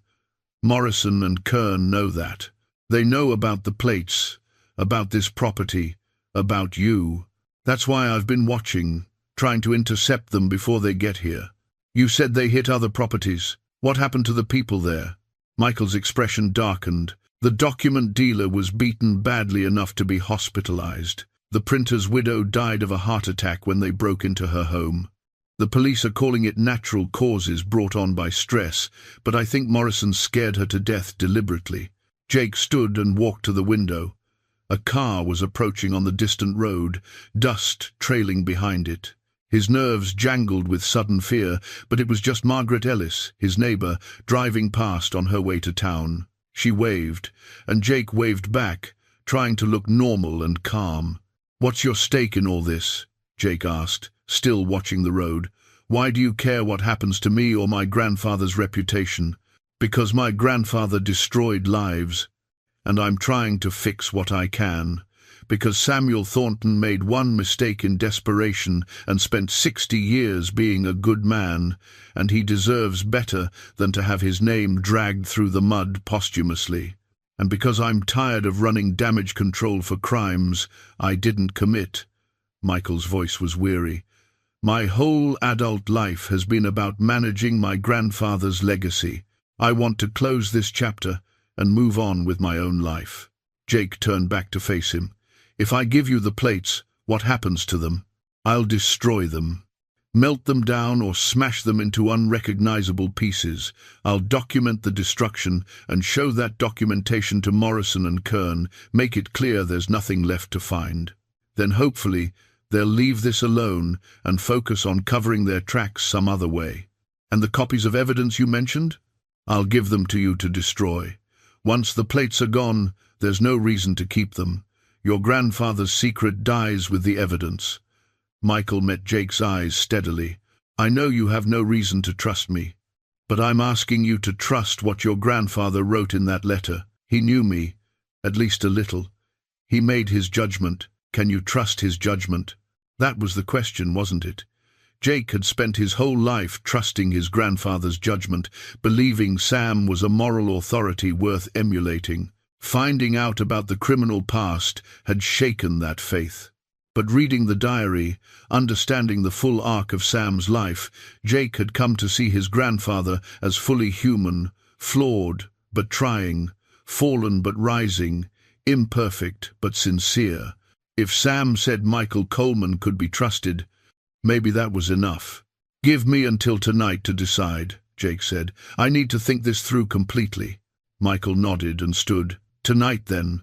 Morrison and Kern know that. They know about the plates, about this property, about you. That's why I've been watching, trying to intercept them before they get here. You said they hit other properties. What happened to the people there? Michael's expression darkened. The document dealer was beaten badly enough to be hospitalized. The printer's widow died of a heart attack when they broke into her home. The police are calling it natural causes brought on by stress, but I think Morrison scared her to death deliberately. Jake stood and walked to the window. A car was approaching on the distant road, dust trailing behind it. His nerves jangled with sudden fear, but it was just Margaret Ellis, his neighbor, driving past on her way to town. She waved, and Jake waved back, trying to look normal and calm. "What's your stake in all this?" Jake asked, still watching the road. "Why do you care what happens to me or my grandfather's reputation?" "Because my grandfather destroyed lives, and I'm trying to fix what I can. Because Samuel Thornton made one mistake in desperation and spent 60 years being a good man, and he deserves better than to have his name dragged through the mud posthumously. And because I'm tired of running damage control for crimes I didn't commit." Michael's voice was weary. "My whole adult life has been about managing my grandfather's legacy. I want to close this chapter and move on with my own life." Jake turned back to face him. "If I give you the plates, what happens to them?" "I'll destroy them. Melt them down or smash them into unrecognizable pieces. I'll document the destruction and show that documentation to Morrison and Kern, make it clear there's nothing left to find. Then hopefully they'll leave this alone and focus on covering their tracks some other way. And the copies of evidence you mentioned? I'll give them to you to destroy. Once the plates are gone, there's no reason to keep them. Your grandfather's secret dies with the evidence." Michael met Jake's eyes steadily. "I know you have no reason to trust me, but I'm asking you to trust what your grandfather wrote in that letter. He knew me, at least a little. He made his judgment. Can you trust his judgment? That was the question, wasn't it? Jake had spent his whole life trusting his grandfather's judgment, believing Sam was a moral authority worth emulating. Finding out about the criminal past had shaken that faith. But reading the diary, understanding the full arc of Sam's life, Jake had come to see his grandfather as fully human, flawed but trying, fallen but rising, imperfect but sincere. If Sam said Michael Coleman could be trusted, maybe that was enough. "Give me until tonight to decide," Jake said. "I need to think this through completely." Michael nodded and stood. "Tonight, then.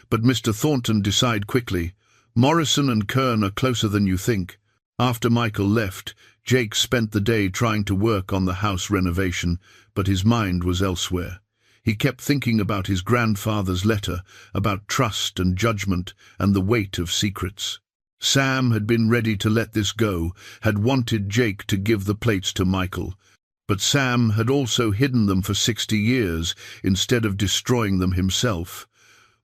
But Mr. Thornton, decide quickly. Morrison and Kern are closer than you think." After Michael left, Jake spent the day trying to work on the house renovation, but his mind was elsewhere. He kept thinking about his grandfather's letter, about trust and judgment and the weight of secrets. Sam had been ready to let this go, had wanted Jake to give the plates to Michael. But Sam had also hidden them for 60 years instead of destroying them himself.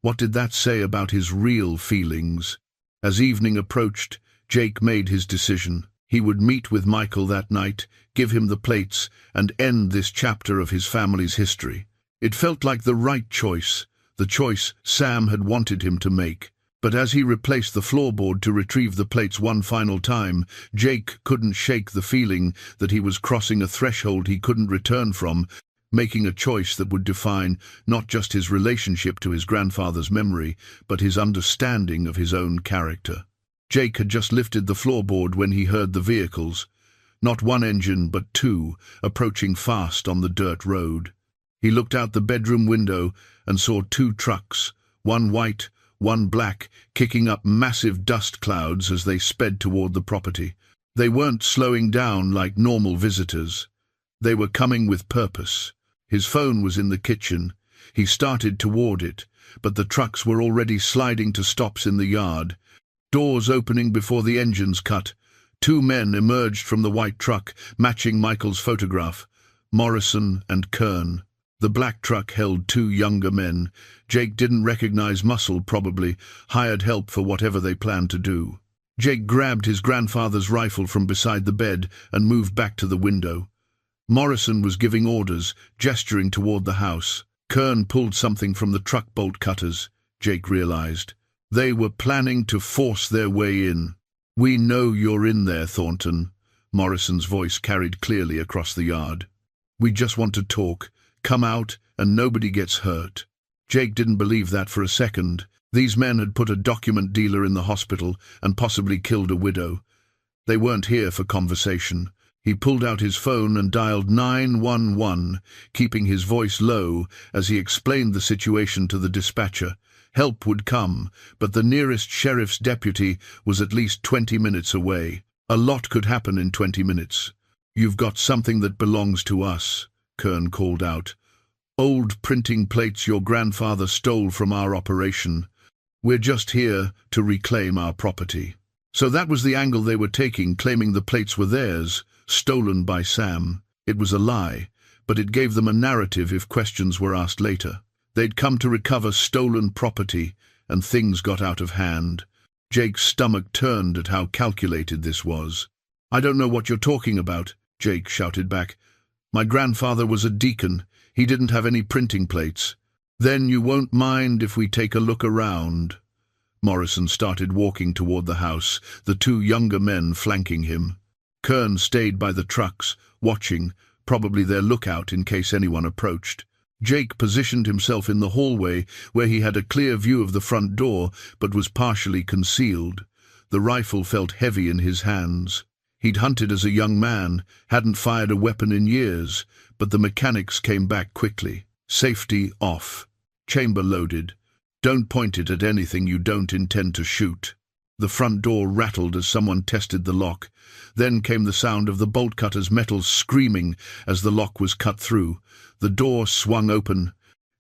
What did that say about his real feelings? As evening approached, Jake made his decision. He would meet with Michael that night, give him the plates, and end this chapter of his family's history. It felt like the right choice, the choice Sam had wanted him to make. But as he replaced the floorboard to retrieve the plates one final time, Jake couldn't shake the feeling that he was crossing a threshold he couldn't return from, making a choice that would define not just his relationship to his grandfather's memory, but his understanding of his own character. Jake had just lifted the floorboard when he heard the vehicles, not one engine but two, approaching fast on the dirt road. He looked out the bedroom window and saw two trucks, one white, one black, kicking up massive dust clouds as they sped toward the property. They weren't slowing down like normal visitors. They were coming with purpose. His phone was in the kitchen. He started toward it, but the trucks were already sliding to stops in the yard. Doors opening before the engines cut. Two men emerged from the white truck, matching Michael's photograph. Morrison and Kern. The black truck held two younger men. Jake didn't recognize muscle, probably, hired help for whatever they planned to do. Jake grabbed his grandfather's rifle from beside the bed and moved back to the window. Morrison was giving orders, gesturing toward the house. Kern pulled something from the truck bolt cutters, Jake realized. They were planning to force their way in. "We know you're in there, Thornton," Morrison's voice carried clearly across the yard. "We just want to talk. Come out, and nobody gets hurt." Jake didn't believe that for a second. These men had put a document dealer in the hospital and possibly killed a widow. They weren't here for conversation. He pulled out his phone and dialed 911, keeping his voice low as he explained the situation to the dispatcher. Help would come, but the nearest sheriff's deputy was at least 20 minutes away. A lot could happen in 20 minutes. "You've got something that belongs to us," Kern called out. "Old printing plates your grandfather stole from our operation. We're just here to reclaim our property." So that was the angle they were taking, claiming the plates were theirs, stolen by Sam. It was a lie, but it gave them a narrative if questions were asked later. They'd come to recover stolen property, and things got out of hand. Jake's stomach turned at how calculated this was. "I don't know what you're talking about," Jake shouted back. "My grandfather was a deacon. He didn't have any printing plates." "Then you won't mind if we take a look around." Morrison started walking toward the house, the two younger men flanking him. Kern stayed by the trucks, watching, probably their lookout in case anyone approached. Jake positioned himself in the hallway, where he had a clear view of the front door, but was partially concealed. The rifle felt heavy in his hands. He'd hunted as a young man, hadn't fired a weapon in years, but the mechanics came back quickly. Safety off. Chamber loaded. Don't point it at anything you don't intend to shoot. The front door rattled as someone tested the lock. Then came the sound of the bolt cutter's metal screaming as the lock was cut through. The door swung open,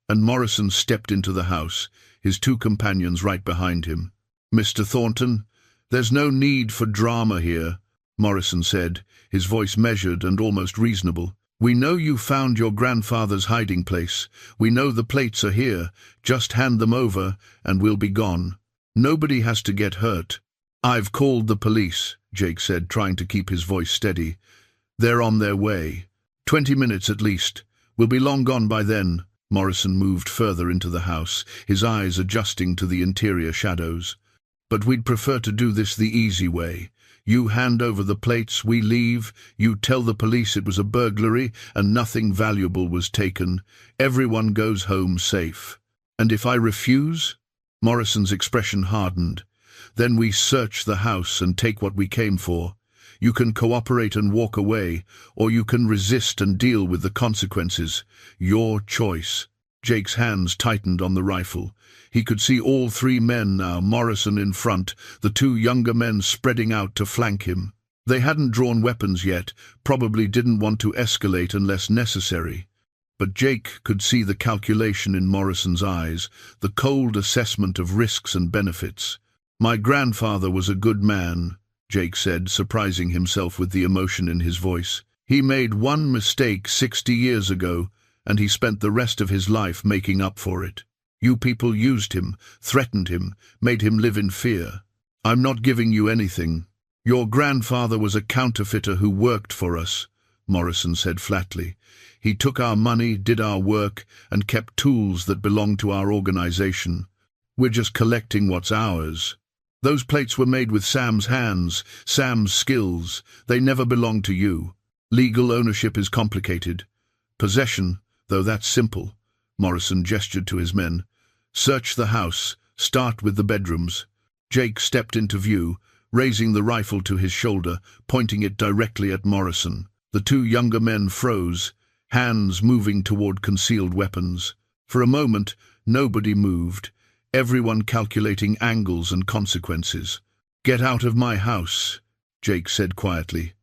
and Morrison stepped into the house, his two companions right behind him. "Mr. Thornton, there's no need for drama here," Morrison said, his voice measured and almost reasonable. "We know you found your grandfather's hiding place. We know the plates are here. Just hand them over, and we'll be gone." Nobody has to get hurt. I've called the police, Jake said, trying to keep his voice steady. They're on their way. 20 minutes at least. We'll be long gone by then. Morrison moved further into the house, his eyes adjusting to the interior shadows. But we'd prefer to do this the easy way. You hand over the plates, we leave, you tell the police it was a burglary and nothing valuable was taken. Everyone goes home safe. And if I refuse? Morrison's expression hardened. Then we search the house and take what we came for. You can cooperate and walk away, or you can resist and deal with the consequences. Your choice. Jake's hands tightened on the rifle. He could see all three men now, Morrison in front, the two younger men spreading out to flank him. They hadn't drawn weapons yet, probably didn't want to escalate unless necessary. But Jake could see the calculation in Morrison's eyes, the cold assessment of risks and benefits. My grandfather was a good man, Jake said, surprising himself with the emotion in his voice. He made one mistake 60 years ago, and he spent the rest of his life making up for it. You people used him, threatened him, made him live in fear. I'm not giving you anything. Your grandfather was a counterfeiter who worked for us, Morrison said flatly. He took our money, did our work, and kept tools that belonged to our organization. We're just collecting what's ours. Those plates were made with Sam's hands, Sam's skills. They never belonged to you. Legal ownership is complicated. Possession, though that's simple. Morrison gestured to his men. Search the house. Start with the bedrooms. Jake stepped into view, raising the rifle to his shoulder, pointing it directly at Morrison. The two younger men froze, hands moving toward concealed weapons. For a moment, nobody moved, everyone calculating angles and consequences. Get out of my house, Jake said quietly.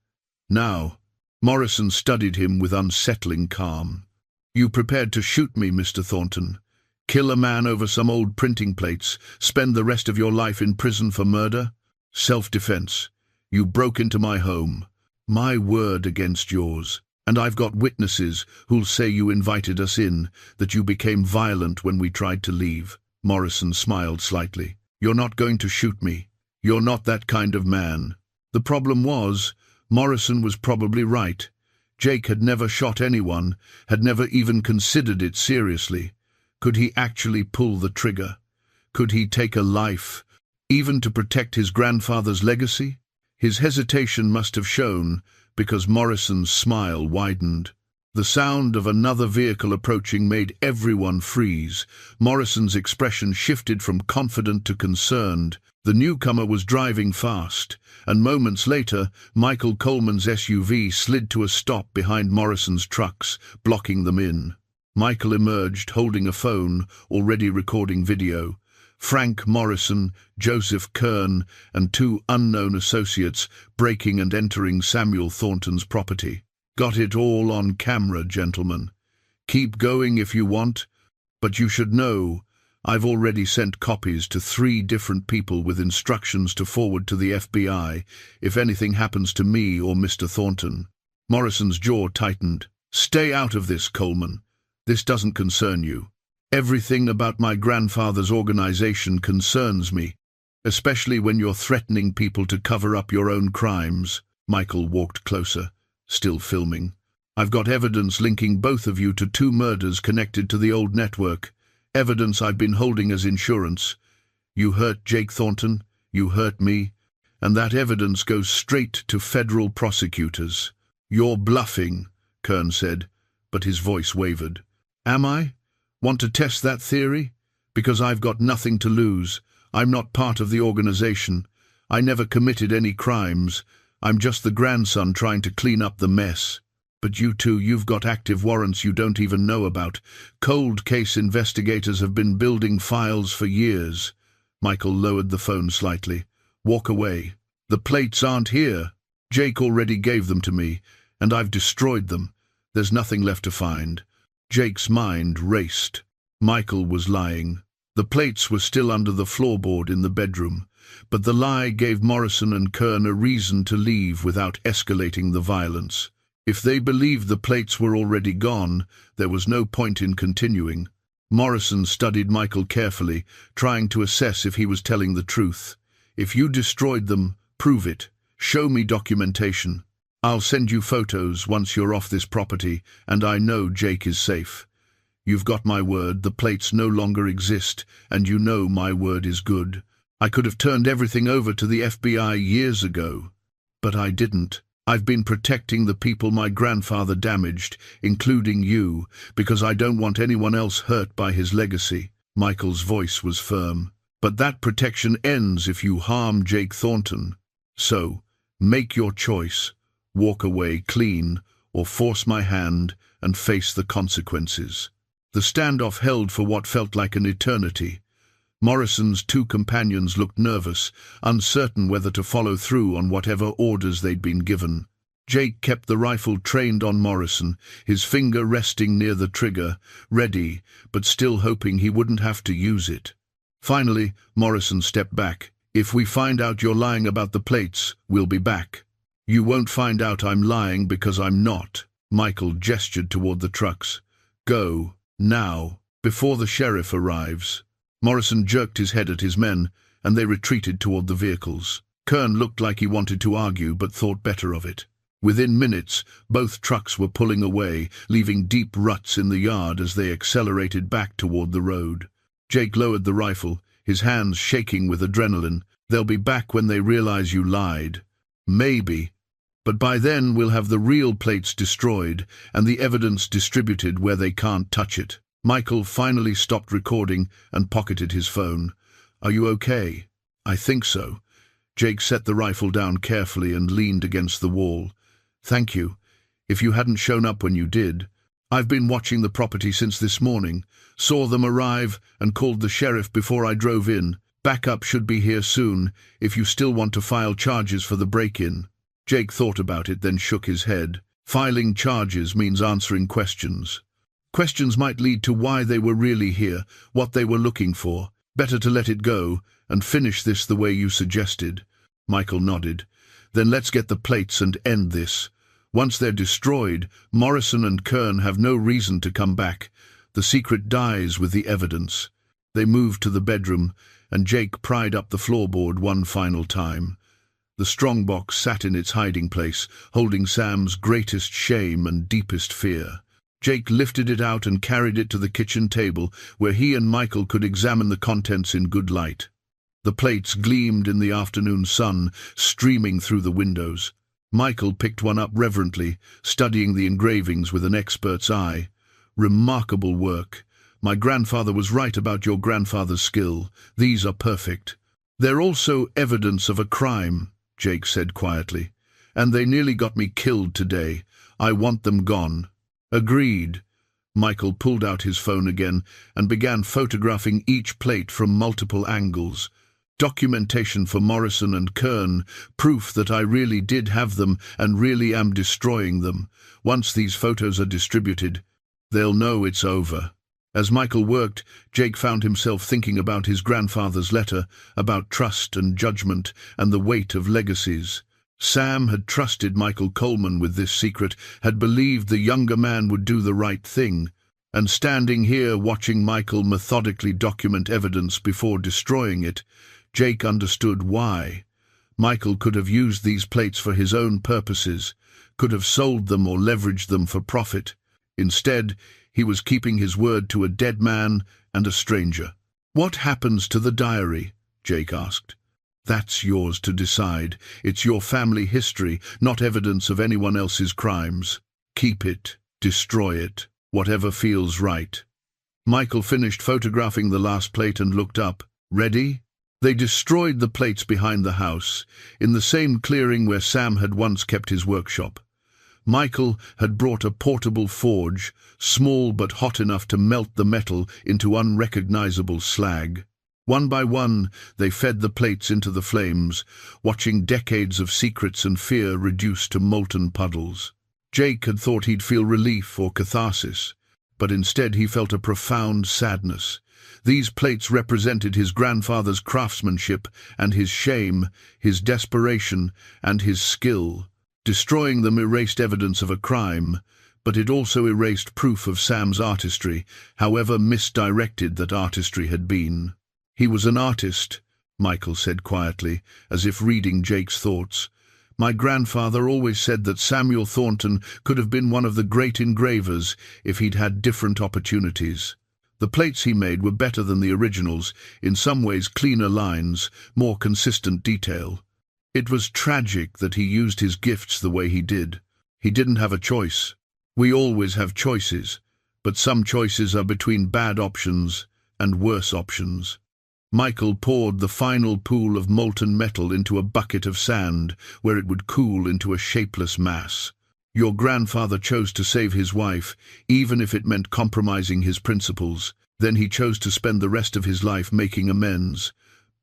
Now. Morrison studied him with unsettling calm. You prepared to shoot me, Mr. Thornton? Kill a man over some old printing plates? Spend the rest of your life in prison for murder? Self-defense. You broke into my home. My word against yours. And I've got witnesses who'll say you invited us in, that you became violent when we tried to leave. Morrison smiled slightly. You're not going to shoot me. You're not that kind of man. The problem was, Morrison was probably right. Jake had never shot anyone, had never even considered it seriously. Could he actually pull the trigger? Could he take a life, even to protect his grandfather's legacy? His hesitation must have shown, because Morrison's smile widened. The sound of another vehicle approaching made everyone freeze. Morrison's expression shifted from confident to concerned. The newcomer was driving fast, and moments later, Michael Coleman's SUV slid to a stop behind Morrison's trucks, blocking them in. Michael emerged, holding a phone, already recording video. Frank Morrison, Joseph Kern, and two unknown associates breaking and entering Samuel Thornton's property. Got it all on camera, gentlemen. Keep going if you want, but you should know I've already sent copies to 3 different people with instructions to forward to the FBI if anything happens to me or Mr. Thornton. Morrison's jaw tightened. Stay out of this, Coleman. This doesn't concern you. Everything about my grandfather's organization concerns me, especially when you're threatening people to cover up your own crimes. Michael walked closer, still filming. I've got evidence linking both of you to 2 murders connected to the old network. Evidence I've been holding as insurance. You hurt Jake Thornton, you hurt me, and that evidence goes straight to federal prosecutors. You're bluffing, Kern said, but his voice wavered. Am I? Want to test that theory? Because I've got nothing to lose. I'm not part of the organization. I never committed any crimes. I'm just the grandson trying to clean up the mess. But you two, you've got active warrants you don't even know about. Cold case investigators have been building files for years. Michael lowered the phone slightly. Walk away. The plates aren't here. Jake already gave them to me, and I've destroyed them. There's nothing left to find. Jake's mind raced. Michael was lying. The plates were still under the floorboard in the bedroom, but the lie gave Morrison and Kern a reason to leave without escalating the violence. If they believed the plates were already gone, there was no point in continuing. Morrison studied Michael carefully, trying to assess if he was telling the truth. "If you destroyed them, prove it. Show me documentation. I'll send you photos once you're off this property, and I know Jake is safe. You've got my word, the plates no longer exist, and you know my word is good. I could have turned everything over to the FBI years ago, but I didn't. I've been protecting the people my grandfather damaged, including you, because I don't want anyone else hurt by his legacy." Michael's voice was firm. "But that protection ends if you harm Jake Thornton. So, make your choice. Walk away clean, or force my hand and face the consequences." The standoff held for what felt like an eternity. Morrison's two companions looked nervous, uncertain whether to follow through on whatever orders they'd been given. Jake kept the rifle trained on Morrison, his finger resting near the trigger, ready, but still hoping he wouldn't have to use it. Finally, Morrison stepped back. "If we find out you're lying about the plates, we'll be back." "You won't find out I'm lying because I'm not." Michael gestured toward the trucks. "Go, now, before the sheriff arrives." Morrison jerked his head at his men, and they retreated toward the vehicles. Kern looked like he wanted to argue, but thought better of it. Within minutes, both trucks were pulling away, leaving deep ruts in the yard as they accelerated back toward the road. Jake lowered the rifle, his hands shaking with adrenaline. "They'll be back when they realize you lied." "Maybe. But by then we'll have the real plates destroyed and the evidence distributed where they can't touch it." Michael finally stopped recording and pocketed his phone. "Are you okay?" "I think so." Jake set the rifle down carefully and leaned against the wall. "Thank you. If you hadn't shown up when you did. I've been watching the property since this morning, saw them arrive and called the sheriff before I drove in. Backup should be here soon if you still want to file charges for the break-in." Jake thought about it, then shook his head. "Filing charges means answering questions. Questions might lead to why they were really here, what they were looking for. Better to let it go and finish this the way you suggested." Michael nodded. "Then let's get the plates and end this. Once they're destroyed, Morrison and Kern have no reason to come back. The secret dies with the evidence." They moved to the bedroom, and Jake pried up the floorboard one final time. The strongbox sat in its hiding place, holding Sam's greatest shame and deepest fear. Jake lifted it out and carried it to the kitchen table, where he and Michael could examine the contents in good light. The plates gleamed in the afternoon sun, streaming through the windows. Michael picked one up reverently, studying the engravings with an expert's eye. "Remarkable work. My grandfather was right about your grandfather's skill. These are perfect." "They're also evidence of a crime," Jake said quietly. "And they nearly got me killed today. I want them gone." "Agreed." Michael pulled out his phone again and began photographing each plate from multiple angles. "Documentation for Morrison and Kern, proof that I really did have them and really am destroying them. Once these photos are distributed, they'll know it's over." As Michael worked, Jake found himself thinking about his grandfather's letter, about trust and judgment and the weight of legacies. Sam had trusted Michael Coleman with this secret, had believed the younger man would do the right thing. And standing here watching Michael methodically document evidence before destroying it, Jake understood why. Michael could have used these plates for his own purposes, could have sold them or leveraged them for profit. Instead, he was keeping his word to a dead man and a stranger. "What happens to the diary?" Jake asked. "That's yours to decide. It's your family history, not evidence of anyone else's crimes. Keep it, destroy it, whatever feels right." Michael finished photographing the last plate and looked up. "Ready?" They destroyed the plates behind the house, in the same clearing where Sam had once kept his workshop. Michael had brought a portable forge, small but hot enough to melt the metal into unrecognizable slag. One by one, they fed the plates into the flames, watching decades of secrets and fear reduced to molten puddles. Jake had thought he'd feel relief or catharsis, but instead he felt a profound sadness. These plates represented his grandfather's craftsmanship and his shame, his desperation and his skill. Destroying them erased evidence of a crime, but it also erased proof of Sam's artistry, however misdirected that artistry had been. "He was an artist," Michael said quietly, as if reading Jake's thoughts. "My grandfather always said that Samuel Thornton could have been one of the great engravers if he'd had different opportunities. The plates he made were better than the originals, in some ways cleaner lines, more consistent detail. It was tragic that he used his gifts the way he did. He didn't have a choice. We always have choices, but some choices are between bad options and worse options." Michael poured the final pool of molten metal into a bucket of sand, where it would cool into a shapeless mass. "Your grandfather chose to save his wife, even if it meant compromising his principles. Then he chose to spend the rest of his life making amends.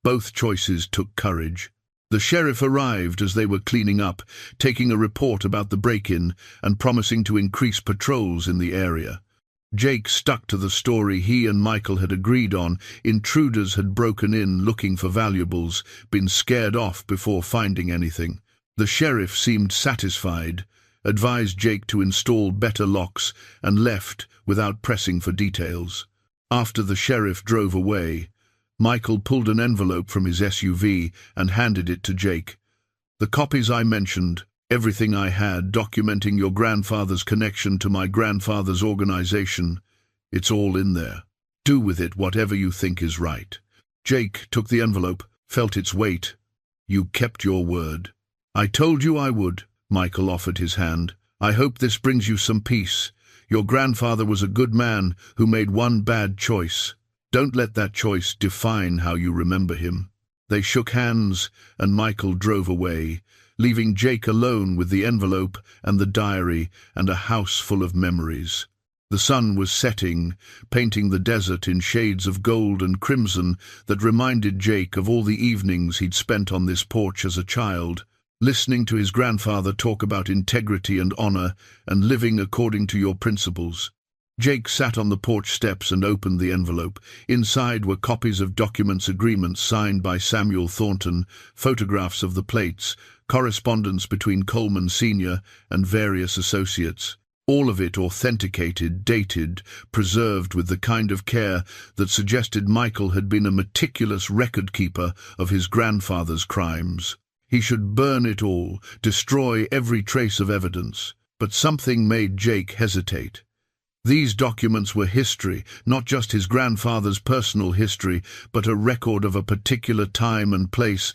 Both choices took courage." The sheriff arrived as they were cleaning up, taking a report about the break-in and promising to increase patrols in the area. Jake stuck to the story he and Michael had agreed on. Intruders had broken in looking for valuables, been scared off before finding anything. The sheriff seemed satisfied, advised Jake to install better locks, and left without pressing for details. After the sheriff drove away, Michael pulled an envelope from his SUV and handed it to Jake. "The copies I mentioned, everything I had documenting your grandfather's connection to my grandfather's organization, it's all in there. Do with it whatever you think is right." Jake took the envelope, felt its weight. "You kept your word." "I told you I would." Michael offered his hand. "I hope this brings you some peace. Your grandfather was a good man who made one bad choice. Don't let that choice define how you remember him." They shook hands, and Michael drove away, leaving Jake alone with the envelope and the diary and a house full of memories. The sun was setting, painting the desert in shades of gold and crimson that reminded Jake of all the evenings he'd spent on this porch as a child, listening to his grandfather talk about integrity and honor and living according to your principles. Jake sat on the porch steps and opened the envelope. Inside were copies of documents, agreements signed by Samuel Thornton, photographs of the plates, correspondence between Coleman Sr. and various associates. All of it authenticated, dated, preserved with the kind of care that suggested Michael had been a meticulous record-keeper of his grandfather's crimes. He should burn it all, destroy every trace of evidence. But something made Jake hesitate. These documents were history, not just his grandfather's personal history, but a record of a particular time and place,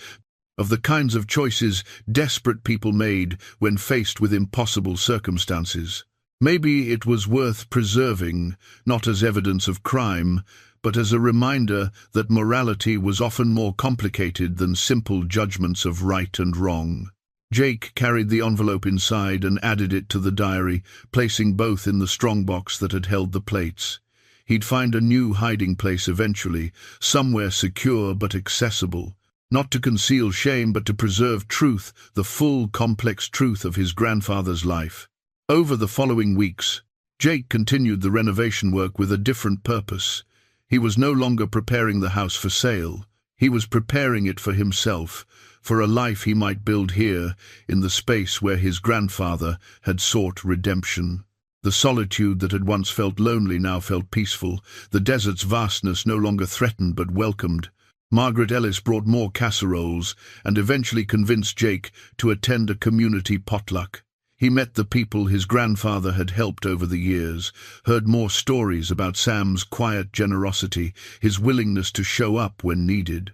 of the kinds of choices desperate people made when faced with impossible circumstances. Maybe it was worth preserving, not as evidence of crime, but as a reminder that morality was often more complicated than simple judgments of right and wrong. Jake carried the envelope inside and added it to the diary, placing both in the strongbox that had held the plates. He'd find a new hiding place eventually, somewhere secure but accessible, not to conceal shame but to preserve truth, the full, complex truth of his grandfather's life. Over the following weeks, Jake continued the renovation work with a different purpose. He was no longer preparing the house for sale. He was preparing it for himself, for a life he might build here, in the space where his grandfather had sought redemption. The solitude that had once felt lonely now felt peaceful. The desert's vastness no longer threatened but welcomed. Margaret Ellis brought more casseroles and eventually convinced Jake to attend a community potluck. He met the people his grandfather had helped over the years, heard more stories about Sam's quiet generosity, his willingness to show up when needed.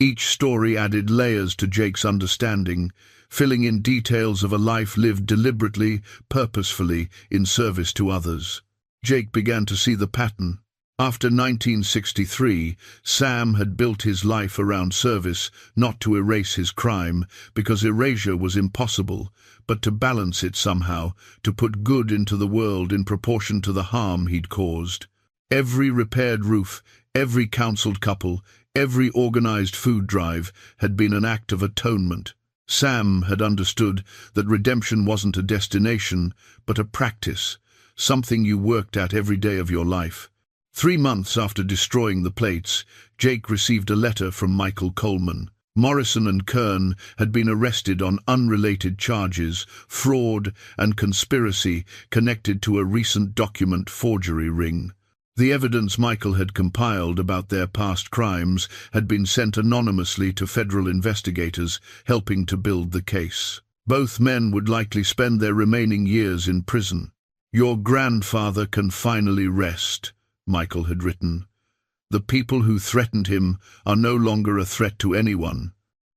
Each story added layers to Jake's understanding, filling in details of a life lived deliberately, purposefully, in service to others. Jake began to see the pattern. After 1963, Sam had built his life around service, not to erase his crime, because erasure was impossible, but to balance it somehow, to put good into the world in proportion to the harm he'd caused. Every repaired roof, every counseled couple, every organized food drive had been an act of atonement. Sam had understood that redemption wasn't a destination, but a practice, something you worked at every day of your life. 3 months after destroying the plates, Jake received a letter from Michael Coleman. Morrison and Kern had been arrested on unrelated charges, fraud and conspiracy connected to a recent document forgery ring. The evidence Michael had compiled about their past crimes had been sent anonymously to federal investigators, helping to build the case. Both men would likely spend their remaining years in prison. "Your grandfather can finally rest," Michael had written. "The people who threatened him are no longer a threat to anyone.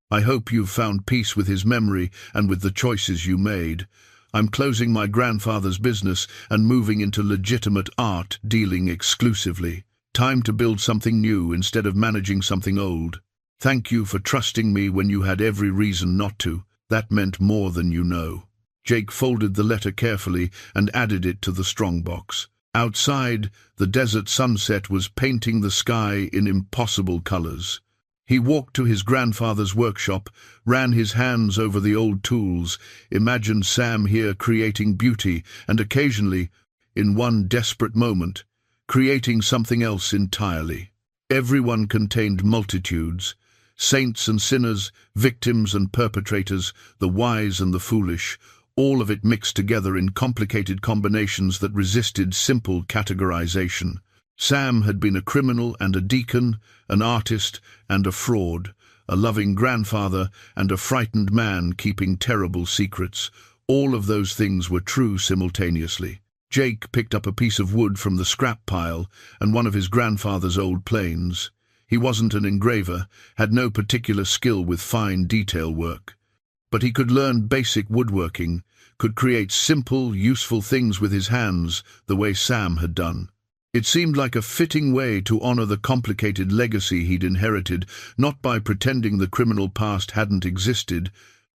I hope you've found peace with his memory and with the choices you made. I'm closing my grandfather's business and moving into legitimate art dealing exclusively. Time to build something new instead of managing something old. Thank you for trusting me when you had every reason not to. That meant more than you know." Jake folded the letter carefully and added it to the strongbox. Outside, the desert sunset was painting the sky in impossible colors. He walked to his grandfather's workshop, ran his hands over the old tools, imagined Sam here creating beauty and occasionally, in one desperate moment, creating something else entirely. Everyone contained multitudes, saints and sinners, victims and perpetrators, the wise and the foolish, all of it mixed together in complicated combinations that resisted simple categorization. Sam had been a criminal and a deacon, an artist and a fraud, a loving grandfather and a frightened man keeping terrible secrets. All of those things were true simultaneously. Jake picked up a piece of wood from the scrap pile and one of his grandfather's old planes. He wasn't an engraver, had no particular skill with fine detail work. But he could learn basic woodworking, could create simple, useful things with his hands, the way Sam had done. It seemed like a fitting way to honor the complicated legacy he'd inherited, not by pretending the criminal past hadn't existed,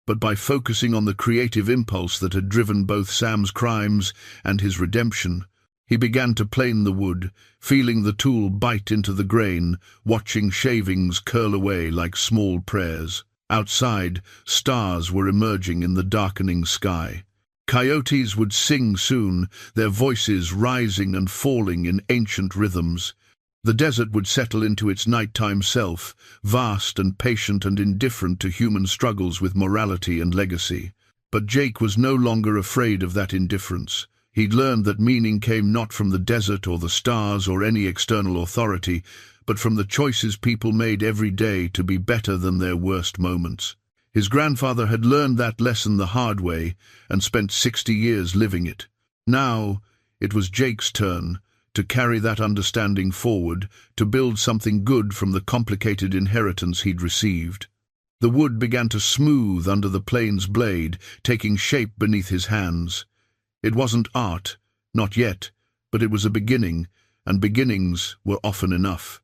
but by focusing on the creative impulse that had driven both Sam's crimes and his redemption. He began to plane the wood, feeling the tool bite into the grain, watching shavings curl away like small prayers. Outside, stars were emerging in the darkening sky. Coyotes would sing soon, their voices rising and falling in ancient rhythms. The desert would settle into its nighttime self, vast and patient and indifferent to human struggles with morality and legacy. But Jake was no longer afraid of that indifference. He'd learned that meaning came not from the desert or the stars or any external authority, but from the choices people made every day to be better than their worst moments. His grandfather had learned that lesson the hard way and spent 60 years living it. Now it was Jake's turn to carry that understanding forward, to build something good from the complicated inheritance he'd received. The wood began to smooth under the plane's blade, taking shape beneath his hands. It wasn't art, not yet, but it was a beginning, and beginnings were often enough.